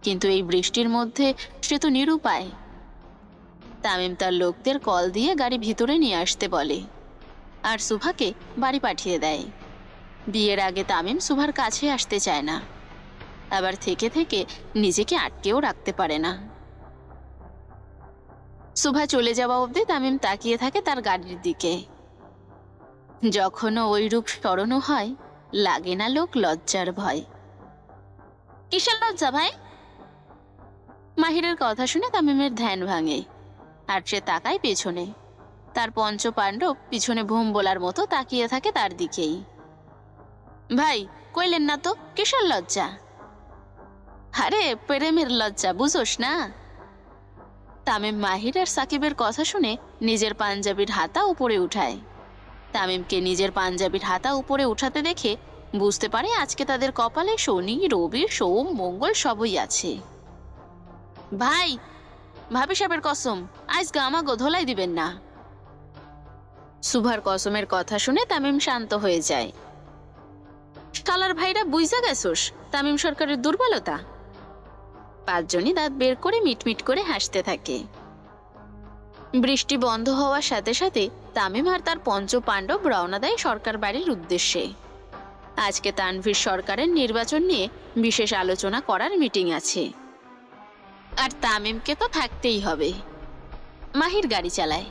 কিন্তু এই বৃষ্টির মধ্যে সে তো নিরুপায়। তামিম তার লোকদের কল দিয়ে গাড়ি ভিতরে নিয়ে আসতে বলে আর শুভাকে বাড়ি পাঠিয়ে দেয়। বিয়ের আগে তামিম শুভার কাছে আসতে চায় না, আবার থেকে থেকে নিজেকে আটকেও রাখতে পারে না। শুভা চলে যাওয়া অবধি তামিম তাকিয়ে থাকে তার গাড়ির দিকে। যখনও ওই রূপ স্মরণও হয়, লাগে না লোক লজ্জার ভয়। কিসের লজ্জা ভাই? মাহিরের কথা শুনে তামিমের ধ্যান ভাঙে আর সে তাকায় পেছনে। তার পঞ্চ পাণ্ডব পিছনে ভোম বলার মতো তাকিয়ে থাকে তার দিকেই। ভাই কইলেন না তো কিসের লজ্জা? আরে প্রেমের লজ্জা, বুঝোস না? তামিম মাহির আর সাকিবের কথা শুনে নিজের পাঞ্জাবির হাতা উপরে উঠায়। তামিমকে নিজের পাঞ্জাবির হাতা উপরে উঠাতে দেখে বুঝতে পারে আজকে তাদের কপালে শনি, রবি, সোম, মঙ্গল সবই আছে। ভাই, ভাবি সাহেবের কসম, আজকে আমাগো ধোলাই দিবেন না। শুভার কসমের কথা শুনে তামিম শান্ত হয়ে যায়। শালার ভাইরা বুঝা গেছোস তামিম সরকারের দুর্বলতা? 5 জনই দাঁত বের করে মিটমিট করে হাসতে থাকে। বৃষ্টি বন্ধ হওয়ার সাথে সাথে তামিম আর তার পঞ্চ পাণ্ডব রওনা দেয় সরকার বাড়ির উদ্দেশ্যে। আজকে তানভীর সরকারের নির্বাচন নিয়ে বিশেষ আলোচনা করার মিটিং আছে, আর তামিমকে তো থাকতেই হবে। মাহির গাড়ি চালায়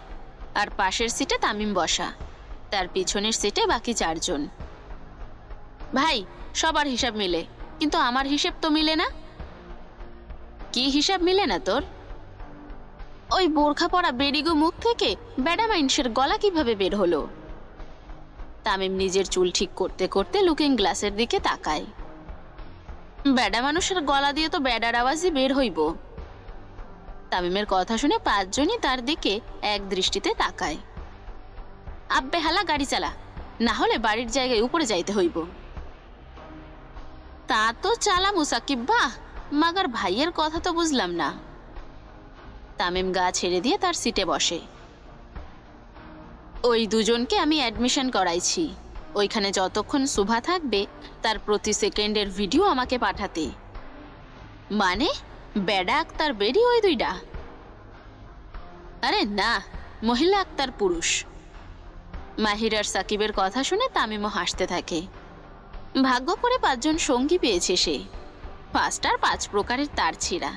আর পাশের সিটে তামিম বসা, তার পিছনের সিটে বাকি 4 জন। ভাই, সবার হিসাব মিলে, কিন্তু আমার হিসেব তো মিলে না। কি হিসাব মিলে না তোর? ওই বোরখা পরা বেডিগো মুখ থেকে বেডা মাইন্সের গলা কিভাবে বের হলো? তামিম নিজের চুল ঠিক করতে করতে লুকিং গ্লাসের দিকে তাকায়। বেডা মানুষের গলা দিয়ে তো বেডার আওয়াজই বের হইব। তামিমের কথা শুনে 5 জনই তার দিকে এক দৃষ্টিতে তাকায়। আব্বে হালা গাড়ি চালা, না হলে বাড়ির জায়গায় উপরে যাইতে হইব। তা তো চালা মুসাকিব, বাহ, মাগার ভাইয়ের কথা তো বুঝলাম না। তামিম গা ছেড়ে দিয়ে তার সিটে বসে। ওই 2 জনকে আমি অ্যাডমিশন করাইছি। ওইখানে যতক্ষণ শুভা থাকবে তার প্রতি সেকেন্ডের ভিডিও আমাকে পাঠাতে। মানে বেডা আক্তার বেডি ওই 2টা? আরে না, মহিলা আক্তার পুরুষ। মাহির আর সাকিবের কথা শুনে তামিমও হাসতে থাকে। ভাগ্য করে 5 জন সঙ্গী পেয়েছে সে। 5টার 5 প্রকারের তার ছিঁড়া।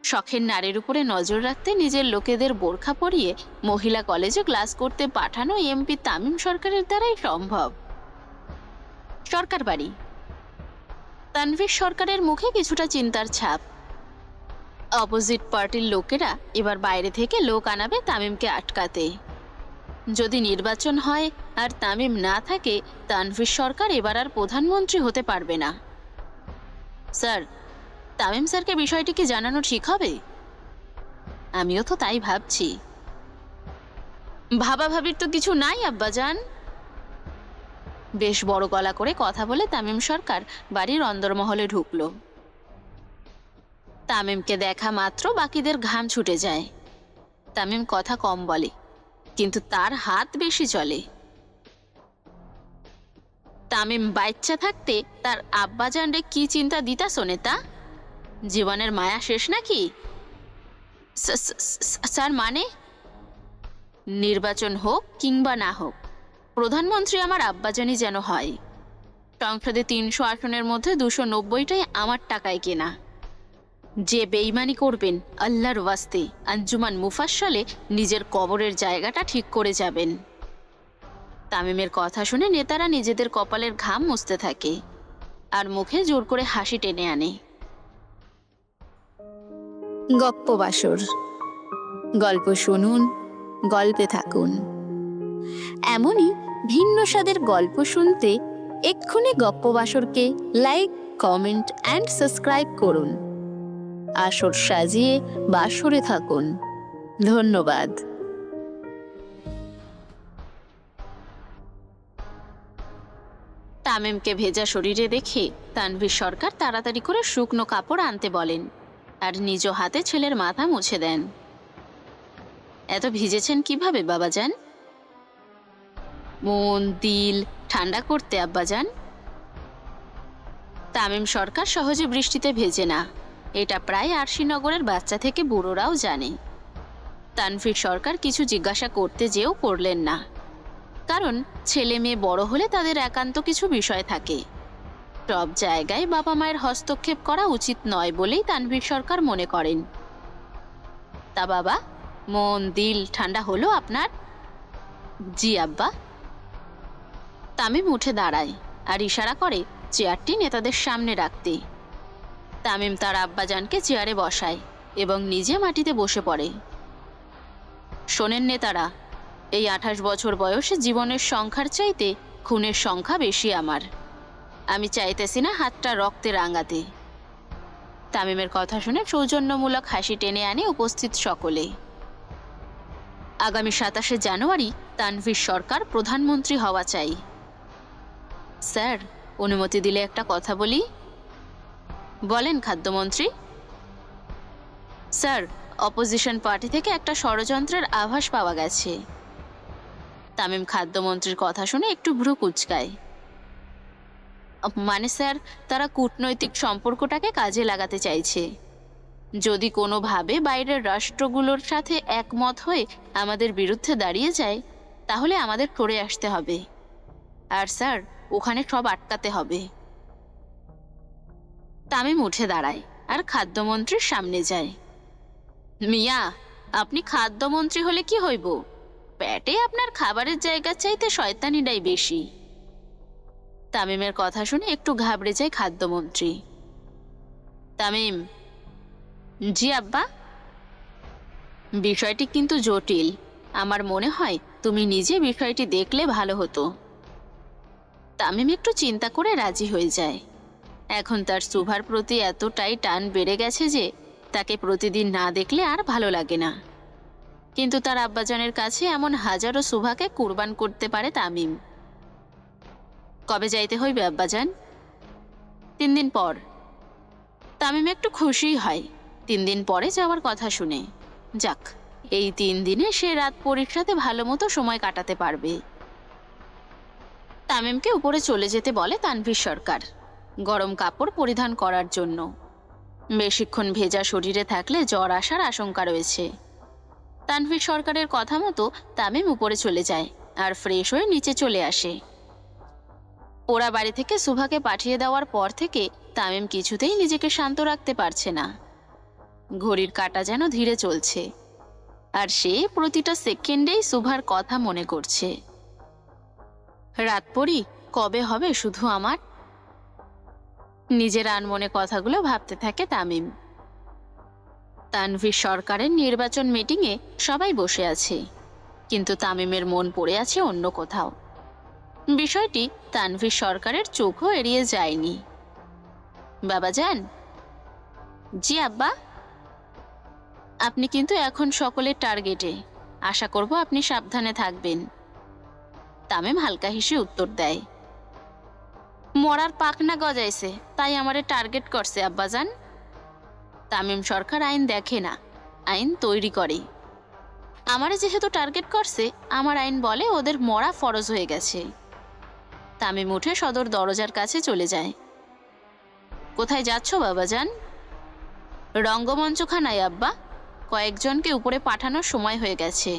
শখের নারীর উপরে নজর রাখতে নিজের লোকেদের বোরখা পরিয়ে মহিলা কলেজে ক্লাস করতে পাঠানো এমপি তামিম সরকারের দ্বারাই সম্ভব। সরকার বাড়ি। তানভীর সরকারের মুখে কিছুটা চিন্তার ছাপ। অপোজিট পার্টির লোকেরা এবার বাইরে থেকে লোক আনাবে তামিমকে আটকাতে। যদি নির্বাচন হয় আর তামিম না থাকে, তানভীর সরকার এবার আর প্রধানমন্ত্রী হতে পারবে না। স্যার, তামিম স্যারকে বিষয়টি কি জানানো ঠিক হবে? আমিও তো তাই ভাবছি। ভাবাভাবির তো কিছু নাই আব্বাজান। বেশ বড় গলা করে কথা বলে তামিম সরকার বাড়ির অন্দরমহলে ঢুকলো। তামিমকে দেখা মাত্র বাকিদের ঘাম ছুটে যায়। তামিম কথা কম বলে, কিন্তু তার হাত বেশি চলে। তামিম বাচ্চা থাকতে তার আব্বাজানরে কি চিন্তা দিতা শোনে তা? জীবনের মায়া শেষ নাকি? স্যার, মানে নির্বাচন হোক কিংবা না হোক, প্রধানমন্ত্রী আমার আব্বাজানই যেন হয়। সংসদে 300 আসনের মধ্যে 290টাই আমার টাকায় কেনা। যে বেইমানি করবেন আল্লাহর ওয়াস্তে আঞ্জুমান মুফাসসালে নিজের কবরের জায়গাটা ঠিক করে যাবেন। তামিমের কথা শুনে নেতারা নিজেদের কপালের ঘাম মুছতে থাকে আর মুখে জোর করে হাসি টেনে আনে। গপ্প বাসর, গল্প শুনুন, গল্পে থাকুন। এমনই ভিন্ন স্বাদের গল্প শুনতে এক্ষুনি গপ্প বাসরকে লাইক, কমেন্ট অ্যান্ড সাবস্ক্রাইব করুন। আসর সাজিয়ে বাসরে থাকুন। ধন্যবাদ। তামিমকে ভেজা শরীরে দেখে তানভীর সরকার তাড়াতাড়ি করে শুকনো কাপড় আনতে বলেন। আর নিজ হাতে ছেলের মাথা মুছে দেন। এত ভিজেছেন কিভাবে বাবাজান? মন দিল ঠান্ডা করতে আব্বাজান। তামিম সরকার সহজে বৃষ্টিতে ভেজে না, এটা প্রায় আরশিনগরের বাচ্চা থেকে বুড়োরাও জানে। তানভীর সরকার কিছু জিজ্ঞাসা করতে যেও করলেন না, কারণ ছেলে মেয়ে বড় হলে তাদের একান্ত কিছু বিষয় থাকে। সব জায়গায় বাবা মায়ের হস্তক্ষেপ করা উচিত নয় বলেই তানভীর সরকার মনে করেন। তা বাবা, মন দিল ঠান্ডা হলো আপনার? জি আব্বা। তামিম উঠে দাঁড়ায় আর ইশারা করে চেয়ারটি নেতাদের সামনে রাখতে। তামিম তার আব্বাজানকে চেয়ারে বসায় এবং নিজে মাটিতে বসে পড়ে। শোনেন নেতারা, এই 28 বছর বয়সে জীবনের সংখ্যার চাইতে খুনের সংখ্যা বেশি আমার। আমি চাইতেছি না হাতটা রক্তে রাঙাতে। তামিমের কথা শুনে সৌজন্যমূলক হাসি টেনে আনে উপস্থিত সকলে। আগামী 27শে জানুয়ারি তানভীর সরকার প্রধানমন্ত্রী হওয়া চাই। স্যার, অনুমতি দিলে একটা কথা বলি। বলেন খাদ্যমন্ত্রী। স্যার, অপোজিশন পার্টি থেকে একটা ষড়যন্ত্রের আভাস পাওয়া গেছে। তামিম খাদ্যমন্ত্রীর কথা শুনে একটু ভ্রু কুঁচকায়। মানে স্যার, তারা কূটনৈতিক সম্পর্কটাকে কাজে লাগাতে চাইছে। যদি কোনোভাবে বাইরের রাষ্ট্রগুলোর সাথে একমত হয়ে আমাদের বিরুদ্ধে দাঁড়িয়ে যায়, তাহলে আমাদের সরে আসতে হবে। আর স্যার, ওখানে সব আটকাতে হবে। তামিম উঠে দাঁড়ায় আর খাদ্যমন্ত্রীর সামনে যায়। মিয়া, আপনি খাদ্যমন্ত্রী হলে কি হইব? পেটে আপনার খাবারের জায়গা চাইতে শয়তানিটাই বেশি। তামিমের কথা শুনে একটু ঘাবড়ে যায় খাদ্যমন্ত্রী। তামিম। জি আব্বা। বিষয়টি কিন্তু জটিল। আমার মনে হয় তুমি নিজে বিষয়টি দেখলে ভালো হতো। তামিম একটু চিন্তা করে রাজি হয়ে যায়। এখন তার সুভার প্রতি এতটাই টান বেড়ে গেছে যে তাকে প্রতিদিন না দেখলে আর ভালো লাগে না। কিন্তু তার আব্বাজানের কাছে এমন হাজারো সুভাকে কুরবান করতে পারে তামিম। কবে যাইতে হইবে আব্বাজান? 3 দিন পর। তামিম একটু খুশি হয় 3 দিন পরে যাওয়ার কথা শুনে। যাক, এই 3 দিনে সে রাত পরীক্ষাতে ভালো মতো সময় কাটাতে পারবে। তামিমকে উপরে চলে যেতে বলে তানভীর সরকার, গরম কাপড় পরিধান করার জন্য। বেশিক্ষণ ভেজা শরীরে থাকলে জ্বর আসার আশঙ্কা রয়েছে। তানভীর সরকারের কথা মতো তামিম উপরে চলে যায় আর ফ্রেশ হয়ে নিচে চলে আসে। ওরা বাড়ি থেকে সুভাকে পাঠিয়ে দেওয়ার পর থেকে তামিম কিছুতেই নিজেকে শান্ত রাখতে পারছে না। ঘড়ির কাঁটা যেন ধীরে চলছে, আর সে প্রতিটা সেকেন্ডেই সুভার কথা মনে করছে। রাত পড়ি কবে হবে শুধু আমার? নিজের আনমনে কথাগুলো ভাবতে থাকে তামিম। তানভীর সরকারের নির্বাচন মিটিংয়ে সবাই বসে আছে, কিন্তু তামিমের মন পড়ে আছে অন্য কোথাও। বিষয়টি তানভীর সরকারের চোখও এড়িয়ে যায়নি। বাবাজান। জি আব্বা। আপনি কিন্তু এখন সকলের টার্গেটে, আশা করব আপনি সাবধানে থাকবেন। তামিম হালকা হেসে উত্তর দেয়। মরার পাখনা গজাইছে, তাই আমারে টার্গেট করছে আব্বাজান। তামিম সরকার আইন দেখে না, আইন তৈরি করে। আমারে যেহেতু টার্গেট করছে, আমার আইন বলে ওদের মরা ফরজ হয়ে গেছে। তামিম উঠে সদর দরজার কাছে চলে যায়। কোথায় যাচ্ছ বাবাজান? রঙ্গমঞ্চখানায় আব্বা, কয়েকজনকে উপরে পাঠানোর সময় হয়ে গেছে।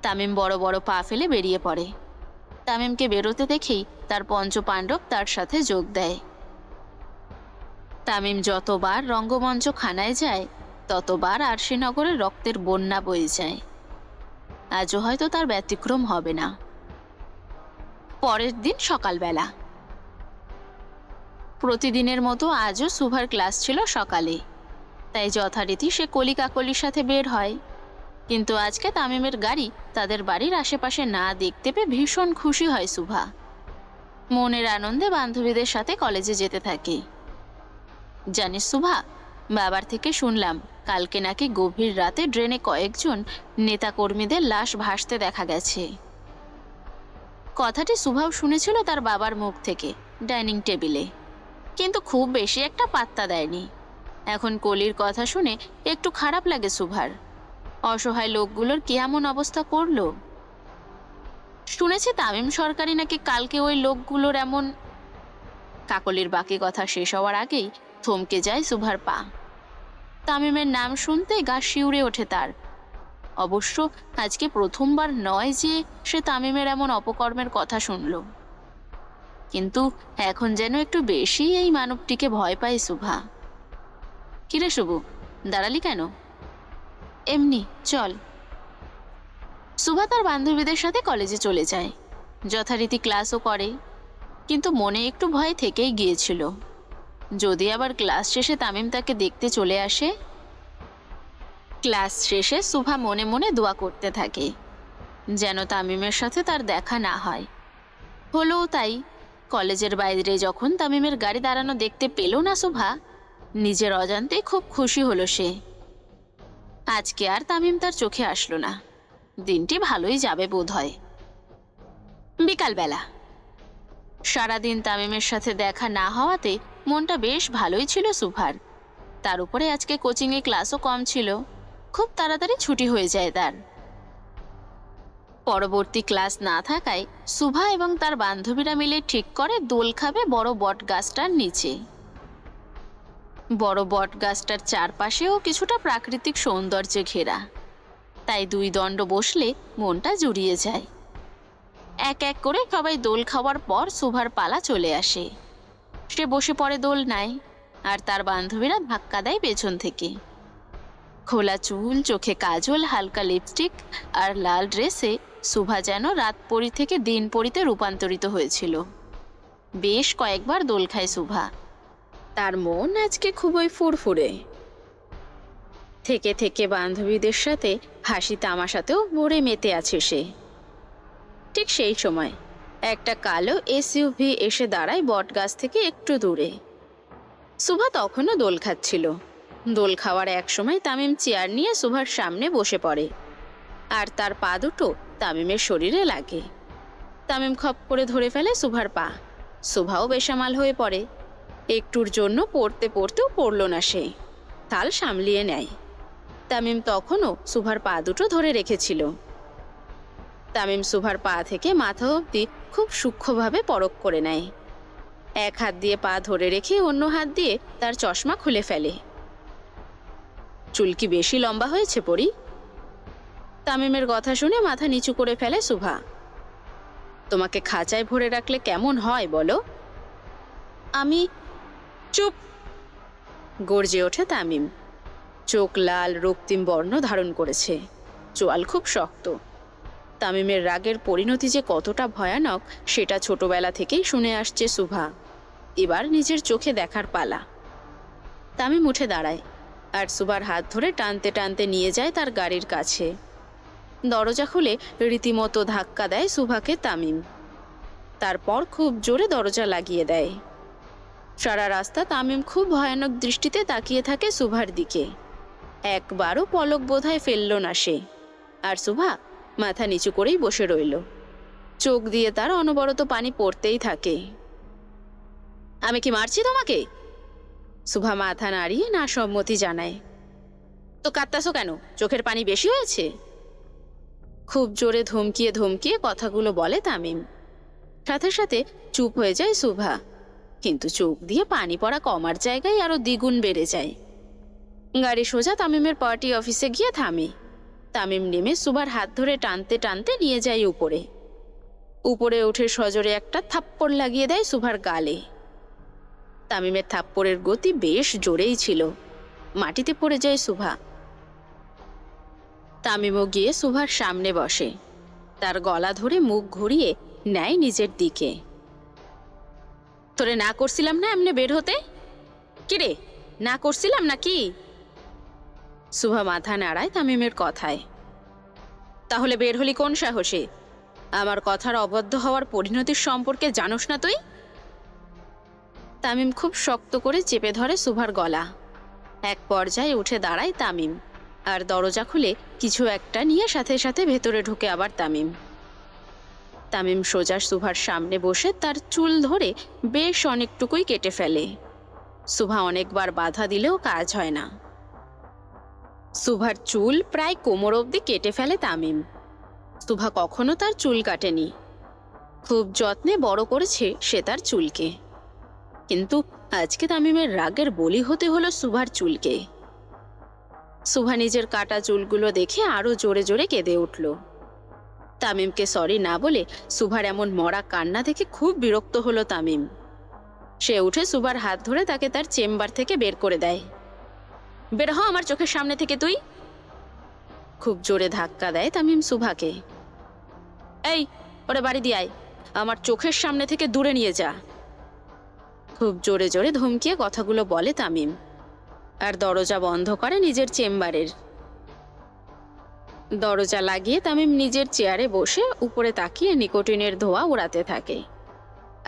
তামিম বড় বড় পা ফেলে বেরিয়ে পড়ে। তামিমকে বেরোতে দেখেই তার পঞ্চপাণ্ডব তার সাথে যোগ দেয়। তামিম যতবার রঙ্গমঞ্চখানায় যায়, ততবার আরশিনগরের রক্তের বন্যা বয়ে যায়। আজও হয়তো তার ব্যতিক্রম হবে না। পরের দিন সকালবেলা। প্রতিদিনের মতো আজও সুভার ক্লাস ছিল সকালে, তাই যথারীতি সে কলিকাকলির সাথে বের হয়। কিন্তু আজকে তামিমের গাড়ি তাদের বাড়ির আশেপাশে না দেখতে পেয়ে ভীষণ খুশি হয় সুভা। মনের আনন্দে বান্ধবীদের সাথে কলেজে যেতে থাকে। জানিস সুভা, বাবার থেকে শুনলাম কালকে নাকি গভীর রাতে ড্রেনে কয়েকজন নেতাকর্মীদের লাশ ভাসতে দেখা গেছে। কথাটি সুভাও শুনেছিল তার বাবার মুখ থেকে ডাইনিং টেবিলে, কিন্তু খুব বেশি একটা পাত্তা দেয়নি। এখন কলির কথা শুনে একটু খারাপ লাগে সুভার। অসহায় লোকগুলোর কি এমন অবস্থা করলো। শুনেছি তামিম সরকারি নাকি কালকে ওই লোকগুলোর এমন। কাকলির বাকি কথা শেষ হওয়ার আগেই থমকে যায় সুভার পা। তামিমের নাম শুনতে গা শিউরে ওঠে তার। অবশ্য আজকে প্রথমবার নয় যে সে তামিমের এমন অপকর্মের কথা শুনল, কিন্তু এখন যেন একটু বেশি এই মানবটিকে ভয় পায় সুভা। কিরে শুভু, দাঁড়ালি কেন? এমনি, চল। সুভা তার বান্ধবীদের সাথে কলেজে চলে যায়। যথারীতি ক্লাসও করে, কিন্তু মনে একটু ভয় থেকেই গিয়েছিল, যদি আবার ক্লাস শেষে তামিম তাকে দেখতে চলে আসে। ক্লাস শেষে সুভা মনে মনে দোয়া করতে থাকে যেন তামিমের সাথে তার দেখা না হয়। হলোও তাই। কলেজের বাইরে যখন তামিমের গাড়ি দাঁড়ানো দেখতে পেল না সুভা, নিজের অজান্তে খুব খুশি হলো সে। আজকে আর তামিম তার চোখে আসলো না। দিনটি ভালোই যাবে বোধ হয়। বিকালবেলা। সারাদিন তামিমের সাথে দেখা না হওয়াতে মনটা বেশ ভালোই ছিল সুভার। তার উপরে আজকে কোচিংয়ে ক্লাসও কম ছিল, খুব তাড়াতাড়ি ছুটি হয়ে যায় তার। পরবর্তী ক্লাস না থাকায় সুভা এবং তার বান্ধবীরা মিলে ঠিক করে দোল খাবে বড় বট গাছটার নিচে। বড় বট গাছটার চারপাশেও কিছুটা প্রাকৃতিক সৌন্দর্যে ঘেরা, তাই দুই দণ্ড বসলে মনটা জুড়িয়ে যায়। এক এক করে সবাই দোল খাওয়ার পর সুভার পালা চলে আসে। সে বসে পড়ে দোলনায়, আর তার বান্ধবীরা ধাক্কা দেয় পেছন থেকে। খোলা চুল, চোখে কাজল, হালকা লিপস্টিক আর লাল ড্রেসে সুভা যেন রাত পরি থেকে দিন পরিতে রূপান্তরিত হয়েছিল। বেশ কয়েকবার দোল খায় সুভা। তার মন আজকে খুবই ফুরফুরে। থেকে থেকে বান্ধবীদের সাথে হাসি তামাশাতেও ভরে মেতে আছে সে। ঠিক সেই সময় একটা কালো এসইউভি এসে দাঁড়ায় বটগাছ থেকে একটু দূরে। সুভা তখনও দোল খাচ্ছিল। দোল খাওয়ার এক সময় তামিম চেয়ার নিয়ে সুভার সামনে বসে পড়ে, আর তার পা দুটো তামিমের শরীরে লাগে। তামিম খপ করে ধরে ফেলে সুভার পা। সুভাও বেসামাল হয়ে পড়ে। একটুর জন্য পড়তে পড়তেও পড়ল না সে, তাল সামলিয়ে নেয়। তামিম তখনও সুভার পা দুটো ধরে রেখেছিল। তামিম সুভার পা থেকে মাথা অবধি খুব সূক্ষ্মভাবে পরখ করে নেয়। এক হাত দিয়ে পা ধরে রেখে অন্য হাত দিয়ে তার চশমা খুলে ফেলে। চুল কি বেশি লম্বা হয়েছে পরি? তামিমের কথা শুনে মাথা নিচু করে ফেলে সুভা। তোমাকে খাঁচায় ভরে রাখলে কেমন হয় বলো? আমি। চুপ! গর্জে ওঠে তামিম। চোখ লাল রক্তিম বর্ণ ধারণ করেছে, চোয়াল খুব শক্ত। তামিমের রাগের পরিণতি যে কতটা ভয়ানক সেটা ছোটবেলা থেকেই শুনে আসছে সুভা। এবার নিজের চোখে দেখার পালা। তামিম উঠে দাঁড়ায় আর সুভার হাত ধরে টানতে টানতে নিয়ে যায় তার গাড়ির কাছে। দরজা খুলে রীতিমতো ধাক্কা দেয় সুভাকে তামিম। তারপর খুব জোরে দরজা লাগিয়ে দেয়। সারা রাস্তা তামিম খুব ভয়ানক দৃষ্টিতে তাকিয়ে থাকে সুভার দিকে। একবারও পলক বোধহয় ফেলল না সে। আর সুভা মাথা নিচু করেই বসে রইল। চোখ দিয়ে তার অনবরত পানি পড়তেই থাকে। আমি কি মারছি তোমাকে? সুভা মাথা নাড়িয়ে না সম্মতি জানায়। তো কাঁদতাছো কেন? চোখের পানি বেশি হয়েছে? খুব জোরে ধমকিয়ে ধমকিয়ে কথাগুলো বলে তামিম। সাথে সাথে চুপ হয়ে যায় সুভা, কিন্তু চোখ দিয়ে পানি পড়া কমার জায়গায় আরো দ্বিগুণ বেড়ে যায়। গাড়ি সোজা তামিমের পার্টি অফিসে গিয়ে থামে। তামিম নেমে সুভার হাত ধরে টানতে টানতে নিয়ে যায় উপরে। উপরে উঠে সজোরে একটা থাপ্পড় লাগিয়ে দেয় সুভার গালে। তামিমের থাপ্পড়ের গতি বেশ জোরেই ছিল। মাটিতে পড়ে যায় সুভা। তামিমও গিয়ে সুভার সামনে বসে, তার গলা ধরে মুখ ঘুরিয়ে নেয় নিজের দিকে। তোরে না করছিলাম না এমনি বের হতে? কিরে, না করছিলাম নাকি? সুভা মাথা নাড়ায় তামিমের কথায়। তাহলে বের হলি কোন সাহসে? আমার কথার অবদ্ধ হওয়ার পরিণতির সম্পর্কে জানোস না তুই? তামিম খুব শক্ত করে চেপে ধরে সুভার গলা। এক পর্যায়ে উঠে দাঁড়ায় তামিম, আর দরজা খুলে কিছু একটা নিয়ে সাথে সাথে ভেতরে ঢুকে আবার তামিম। সোজা সুভার সামনে বসে তার চুল ধরে বেশ অনেকটুকুই কেটে ফেলে। সুভা অনেকবার বাধা দিলেও কাজ হয় না। সুভার চুল প্রায় কোমর অবধি কেটে ফেলে তামিম। সুভা কখনো তার চুল কাটেনি, খুব যত্নে বড় করেছে সে তার চুলকে। কিন্তু আজকে তামিমের রাগের বলি হতে হলো সুভার চুলকে। সুভা নিজের কাটা চুলগুলো দেখে আরো জোরে জোরে কেঁদে উঠল। তামিমকে সরি না বলে সুভার এমন মরা কান্না দেখে খুব বিরক্ত হলো তামিম। সে উঠে সুভার হাত ধরে তাকে তার চেম্বার থেকে বের করে দেয়। বের হ আমার চোখের সামনে থেকে তুই। খুব জোরে ধাক্কা দেয় তামিম সুভাকে। এই, ওরে বাড়ি দিয়ে আয়, আমার চোখের সামনে থেকে দূরে নিয়ে যা। খুব জোরে জোরে ধমকিয়ে কথাগুলো বলে তামিম, আর দরজা বন্ধ করে নিজের চেম্বারের। দরজা লাগিয়ে তামিম নিজের চেয়ারে বসে উপরে তাকিয়ে নিকোটিনের ধোঁয়া উড়াতে থাকে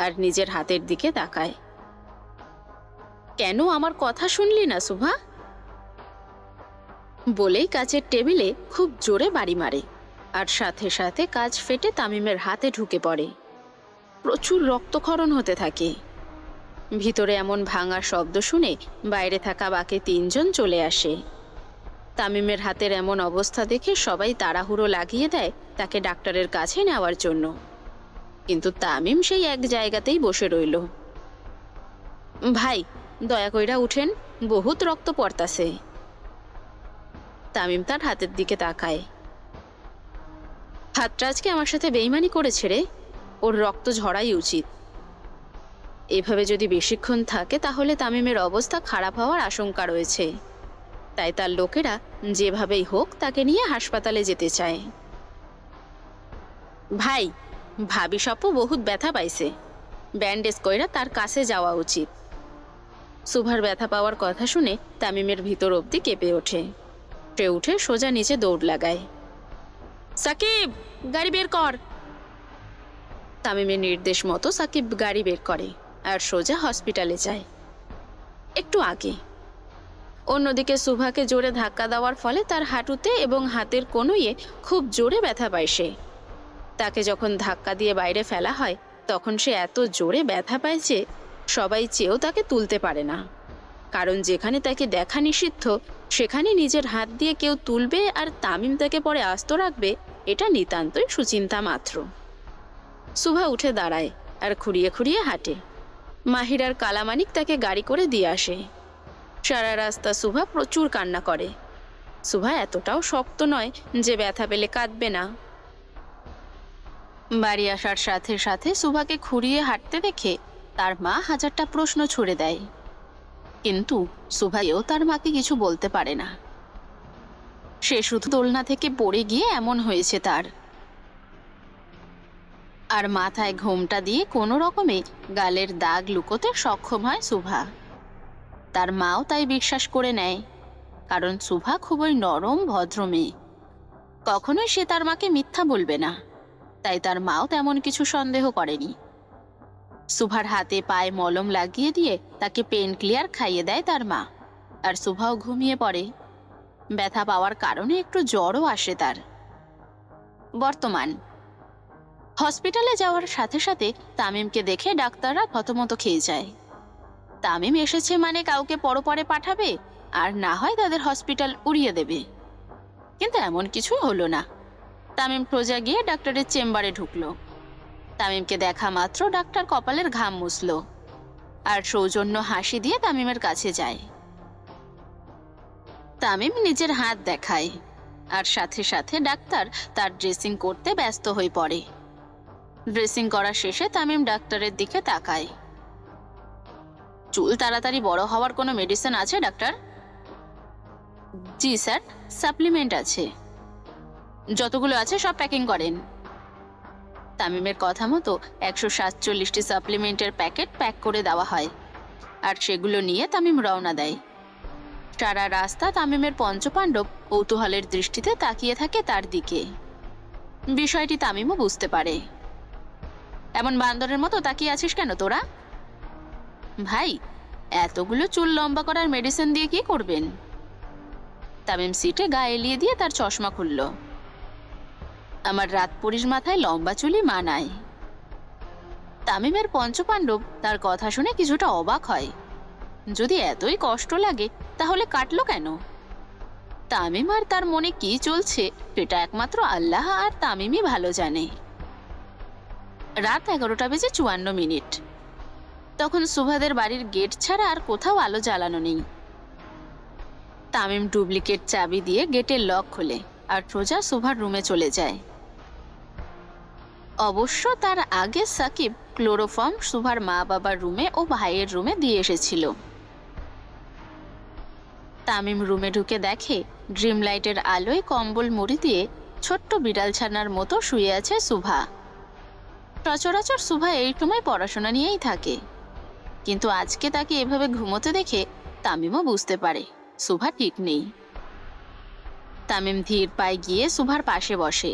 আর নিজের হাতের দিকে তাকায়। কেন আমার কথা শুনলি না সুভা? বলেই কাচের টেবিলে খুব জোরে বাড়ি মারে, আর সাথে সাথে কাচ ফেটে তামিমের হাতে ঢুকে পড়ে। প্রচুর রক্তক্ষরণ হতে থাকে। ভিতরে এমন ভাঙা শব্দ শুনে বাইরে থাকা বাকি তিনজন চলে আসে। তামিমের হাতের এমন অবস্থা দেখে সবাই তাড়াহুড়ো লাগিয়ে দেয় তাকে ডাক্তারের কাছে নেওয়ার জন্য, কিন্তু তামিম সেই এক জায়গাতেই বসে রইল। ভাই, দয়া কইরা উঠেন, বহুত রক্ত পড়তাছে। তামিম তার হাতের দিকে তাকায়। হাতটা আজকে আমার সাথে বেইমানি করেছে রে, ওর রক্ত ঝরাই উচিত। এভাবে যদি বেশিক্ষণ থাকে তাহলে তামিমের অবস্থা খারাপ হওয়ার আশঙ্কা রয়েছে। তাই তার লোকেরা যেভাবেই হোক তাকে নিয়ে হাসপাতালে যেতে চায়। ভাই, ভাবি সপু বহুত ব্যথা পাইছে, ব্যান্ডেজ কইরা তার কাছে যাওয়া উচিত। সুভার ব্যথা পাওয়ার কথা শুনে তামিমের ভিতর অবধি কেঁপে ওঠে। সে উঠে সোজা নিচে দৌড় লাগায়। সাকিব, গাড়ি বের কর। তামিমের নির্দেশ মতো সাকিব গাড়ি বের করে আর সোজা হসপিটালে যায়। একটু আগে অন্যদিকে সুভাকে জোরে ধাক্কা দেওয়ার ফলে তার হাঁটুতে এবং হাতের কনুইয়ে খুব জোরে ব্যথা পায় সে। তাকে যখন ধাক্কা দিয়ে বাইরে ফেলা হয় তখন সে এত জোরে ব্যথা পায় যে সবাই চেয়েও তাকে তুলতে পারে না, কারণ যেখানে তাকে দেখা নিষিদ্ধ সেখানে নিজের হাত দিয়ে কেউ তুলবে আর তামিম তাকে পরে আস্ত রাখবে, এটা নিতান্তই সুচিন্তা মাত্র। সুভা উঠে দাঁড়ায় আর খুঁড়িয়ে খুঁড়িয়ে হাঁটে। মাহির আর কালামানিক তাকে গাড়ি করে দিয়ে আসে। সারা রাস্তা সুভা প্রচুর কান্না করে। সুভা এতটাও শক্ত নয় যে ব্যথা পেলে কাঁদবে না। বাড়ি আসার সাথে সাথে সুভাকে খুঁড়িয়ে হাঁটতে দেখে তার মা হাজারটা প্রশ্ন ছুড়ে দেয়, কিন্তু সুভাইও তার মাকে কিছু বলতে পারে না। সে শুধু দোলনা থেকে পড়ে গিয়ে এমন হয়েছে তার। আর মাথায় ঘোমটা দিয়ে কোনো রকমে গালের দাগ লুকোতে সক্ষম হয় সুভা। তার মাও তাই বিশ্বাস করে নেয়, কারণ সুভা খুবই নরম ভদ্র মেয়ে। কখনোই সে তার মাকে মিথ্যা বলবে না, তাই তার মাও তেমন কিছু সন্দেহ করেনি। সুভার হাতে পায়ে মলম লাগিয়ে দিয়ে তাকে পেন ক্লিয়ার খাইয়ে দেয় তার মা, আর সুভাও ঘুমিয়ে পড়ে। ব্যথা পাওয়ার কারণে একটু জ্বরও আসে তার। বর্তমান হসপিটালে যাওয়ার সাথে সাথে তামিমকে দেখে ডাক্তাররা থতমত খেয়ে যায়। তামিম এসেছে মানে কাউকে পরপরে পাঠাবে আর না হয় তাদের হসপিটাল উড়িয়ে দেবে, কিন্তু এমন কিছুই হলো না। তামিম সোজা গিয়ে ডাক্তারের চেম্বারে ঢুকলো। তামিমকে দেখা মাত্র ডাক্তার কপালের ঘাম মুছল আর সৌজন্য হাসি দিয়ে তামিমের কাছে যায়। তামিম নিজের হাত দেখায় আর সাথে সাথে ডাক্তার তার ড্রেসিং করতে ব্যস্ত হয়ে পড়ে। ড্রেসিং করা শেষে তামিম ডাক্তারের দিকে তাকায়। চুল তাড়াতাড়ি বড় হওয়ার কোনো মেডিসিন আছে ডাক্তার? জি স্যার, সাপ্লিমেন্ট আছে, যতগুলো আছে সব প্যাকিং করেন। তামিমের কথা মতো 147টি সাপ্লিমেন্টের প্যাকেট প্যাক করে দেওয়া হয় আর সেগুলো নিয়ে তামিম রওনা দেয়। সারা রাস্তা তামিমের পঞ্চপাণ্ডব কৌতূহলের দৃষ্টিতে তাকিয়ে থাকে তার দিকে। বিষয়টি তামিমও বুঝতে পারে। এমন বান্দরের মতো তাকিয়ে আছিস কেন তোরা? ভাই, এতগুলো চুল লম্বা করার মেডিসিন দিয়ে কি করবেন? তামিম সিটে গা এলিয়ে দিয়ে তার চশমা খুলল। আমার রাত পরিস মাথায় লম্বা চুলই মানায়। তামিমের পঞ্চপাণ্ডব তার কথা শুনে কিছুটা অবাক হয়। যদি এতই কষ্ট লাগে তাহলে কাটলো কেন? তামিম আর তার মনে কি চলছে সেটা একমাত্র আল্লাহ আর তামিমই ভালো জানে। রাত 11:54। তখন সুভাদের বাড়ির গেট ছাড়া আর কোথাও আলো জ্বালানো নেই। তামিম ডুপ্লিকেট চাবি দিয়ে গেটের লক খোলে আর সোজা সুভার রুমে চলে যায়। অবশ্য তার আগে সাকিব ক্লোরোফর্ম সুভার মা বাবার রুমে ও ভাইয়ের রুমে দিয়ে এসেছিল। তামিম রুমে ঢুকে দেখে ড্রিম লাইটের আলোয় কম্বল মুড়ি দিয়ে ছোট্ট বিড়াল ছানার মতো শুয়ে আছে সুভা। সচরাচর সুভা এই সময় পড়াশোনা নিয়েই থাকে, কিন্তু আজকে তাকে এভাবে ঘুমোতে দেখে তামিমও বুঝতে পারে সুভা ঠিক নেই। তামিম ধীর পায়ে গিয়ে সুভার পাশে বসে,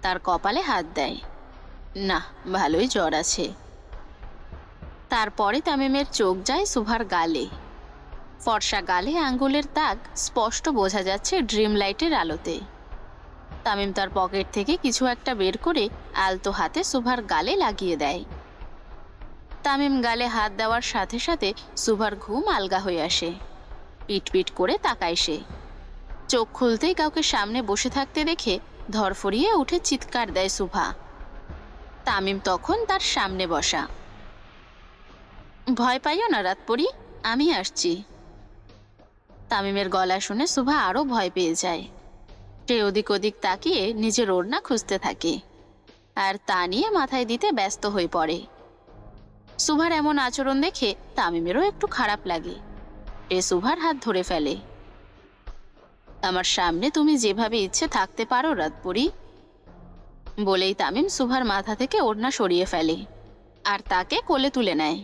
তার কপালে হাত দেয়। না, ভালোই জ্বর আছে। তারপরে তামিমের চোখ যায় সুভার গালে। ফর্সা গালে আঙ্গুলের দাগ স্পষ্ট বোঝা যাচ্ছে ড্রিম লাইটের আলোতে। তামিম তার পকেট থেকে কিছু একটা বের করে আলতো হাতে সুভার গালে লাগিয়ে দেয়। তামিম গালে হাত দেওয়ার সাথে সাথে সুভার ঘুম আলগা হয়ে আসে। পিটপিট করে তাকায় সে। চোখ খুলতেই কাউকে সামনে বসে থাকতে দেখে ধরফরিয়ে উঠে চিৎকার দেয় সুভা। তামিম তখন তার সামনে বসা। ভয় পাইও না রাতপরি, আমি আসছি। তামিমের গলা শুনে সুভা আরো ভয় পেয়ে যায়। সে ওদিক ওদিক তাকিয়ে নিজের ওড়না খুঁজতে থাকে আর তা নিয়ে মাথায় দিতে ব্যস্ত হয়ে পড়ে। সুভার এমন আচরণ দেখে তামিমেরও একটু খারাপ লাগে। সে সুভার হাত ধরে ফেলে। আমার সামনে তুমি যেভাবে ইচ্ছে থাকতে পারো রাতপরি, বলেই তামিম সুভার মাথা থেকে ওড়না সরিয়ে ফেলে আর তাকে কোলে তুলে নেয়।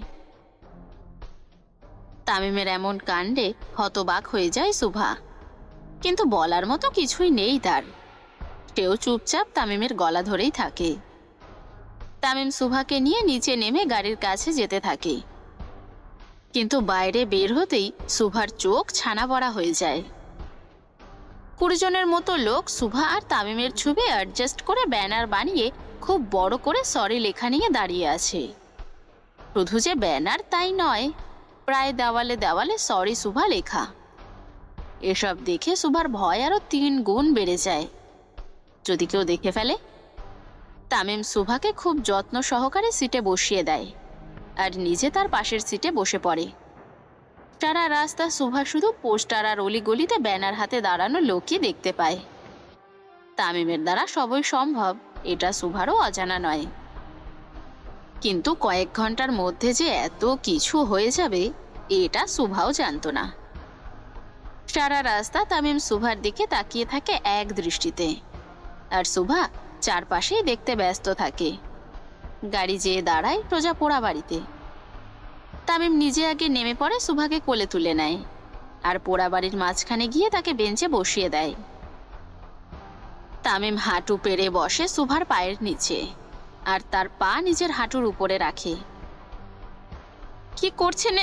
তামিমের এমন কাণ্ডে হতবাক হয়ে যায় সুভা, কিন্তু বলার মতো কিছুই নেই তার। সেও চুপচাপ তামিমের গলা ধরেই থাকে। তামিম সুভাকে নিয়ে নিচে নেমে গাড়ির কাছে যেতে থাকে, কিন্তু বাইরে বের হতেই সুভার চোখ ছানা বড়া হয়ে যায়। 20 জনের মতো লোক সুভা আর তামিমের ছবি অ্যাডজাস্ট করে ব্যানার বানিয়ে খুব বড় করে সরি লেখা নিয়ে দাঁড়িয়ে আছে। শুধু যে ব্যানার তাই নয়, প্রায় দেওয়ালে দেওয়ালে সরি সুভা লেখা। এসব দেখে সুভার ভয় আরো 3 গুণ বেড়ে যায়, যদি কেউ দেখে ফেলে। তামিম সুভাকে খুব যত্ন সহকারে সিটে বসিয়ে দেয় আর নিজে তার পাশের সিটে বসে পড়ে। সারা রাস্তা সুভা শুধু পোস্টার আর অলিগলিতে ব্যানার হাতে দাঁড়ানো লোকই দেখতে পায়। তামিমের দ্বারা সবই সম্ভব এটা সুভারও অজানা নয়, কিন্তু কয়েক ঘন্টার মধ্যে যে এত কিছু হয়ে যাবে এটা সুভাও জানতো না। সারা রাস্তা তামিম সুভার দিকে তাকিয়ে থাকে এক দৃষ্টিতে, আর সুভা চারপাশেই দেখতে ব্যস্ত থাকে। গাড়ি যেয়ে দাঁড়ায় সোজা পোড়া বাড়িতে। তামিম নিজে আগে নেমে পড়ে সুভাকে কোলে তুলে নেয় আর পোড়া বাড়ির মাঝখানে গিয়ে তাকে বেঞ্চে বসিয়ে দেয়। তামিম হাঁটু পেরে বসে সুভার পায়ের নিচে আর তার পা নিজের হাঁটুর উপরে রাখে। কি করছেন?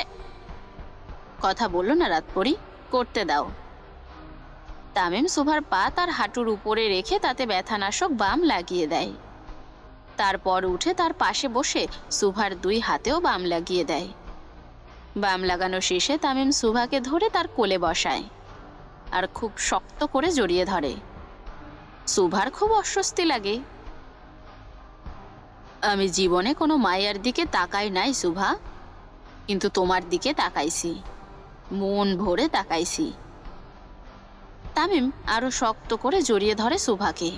কথা বললো না রাতপরি, করতে দাও। তামিম সুভার পা তার হাঁটুর উপরে রেখে তাতে ব্যথানাশক বাম লাগিয়ে দেয়। তারপর উঠে তার পাশে বসে সুভার 2 হাতেও বাম লাগিয়ে দেয়। বাম লাগানো শেষে তামিম সুভাকে ধরে তার কোলে বসায় আর খুব শক্ত করে জড়িয়ে ধরে। সুভার খুব অস্বস্তি লাগে। আমি জীবনে কোনো মায়ের দিকে তাকাই নাই সুভা, কিন্তু তোমার দিকে তাকাইছি, মন ভরে তাকাইছি। তামিম আরো শক্ত করে জড়িয়ে ধরে সুভাকে।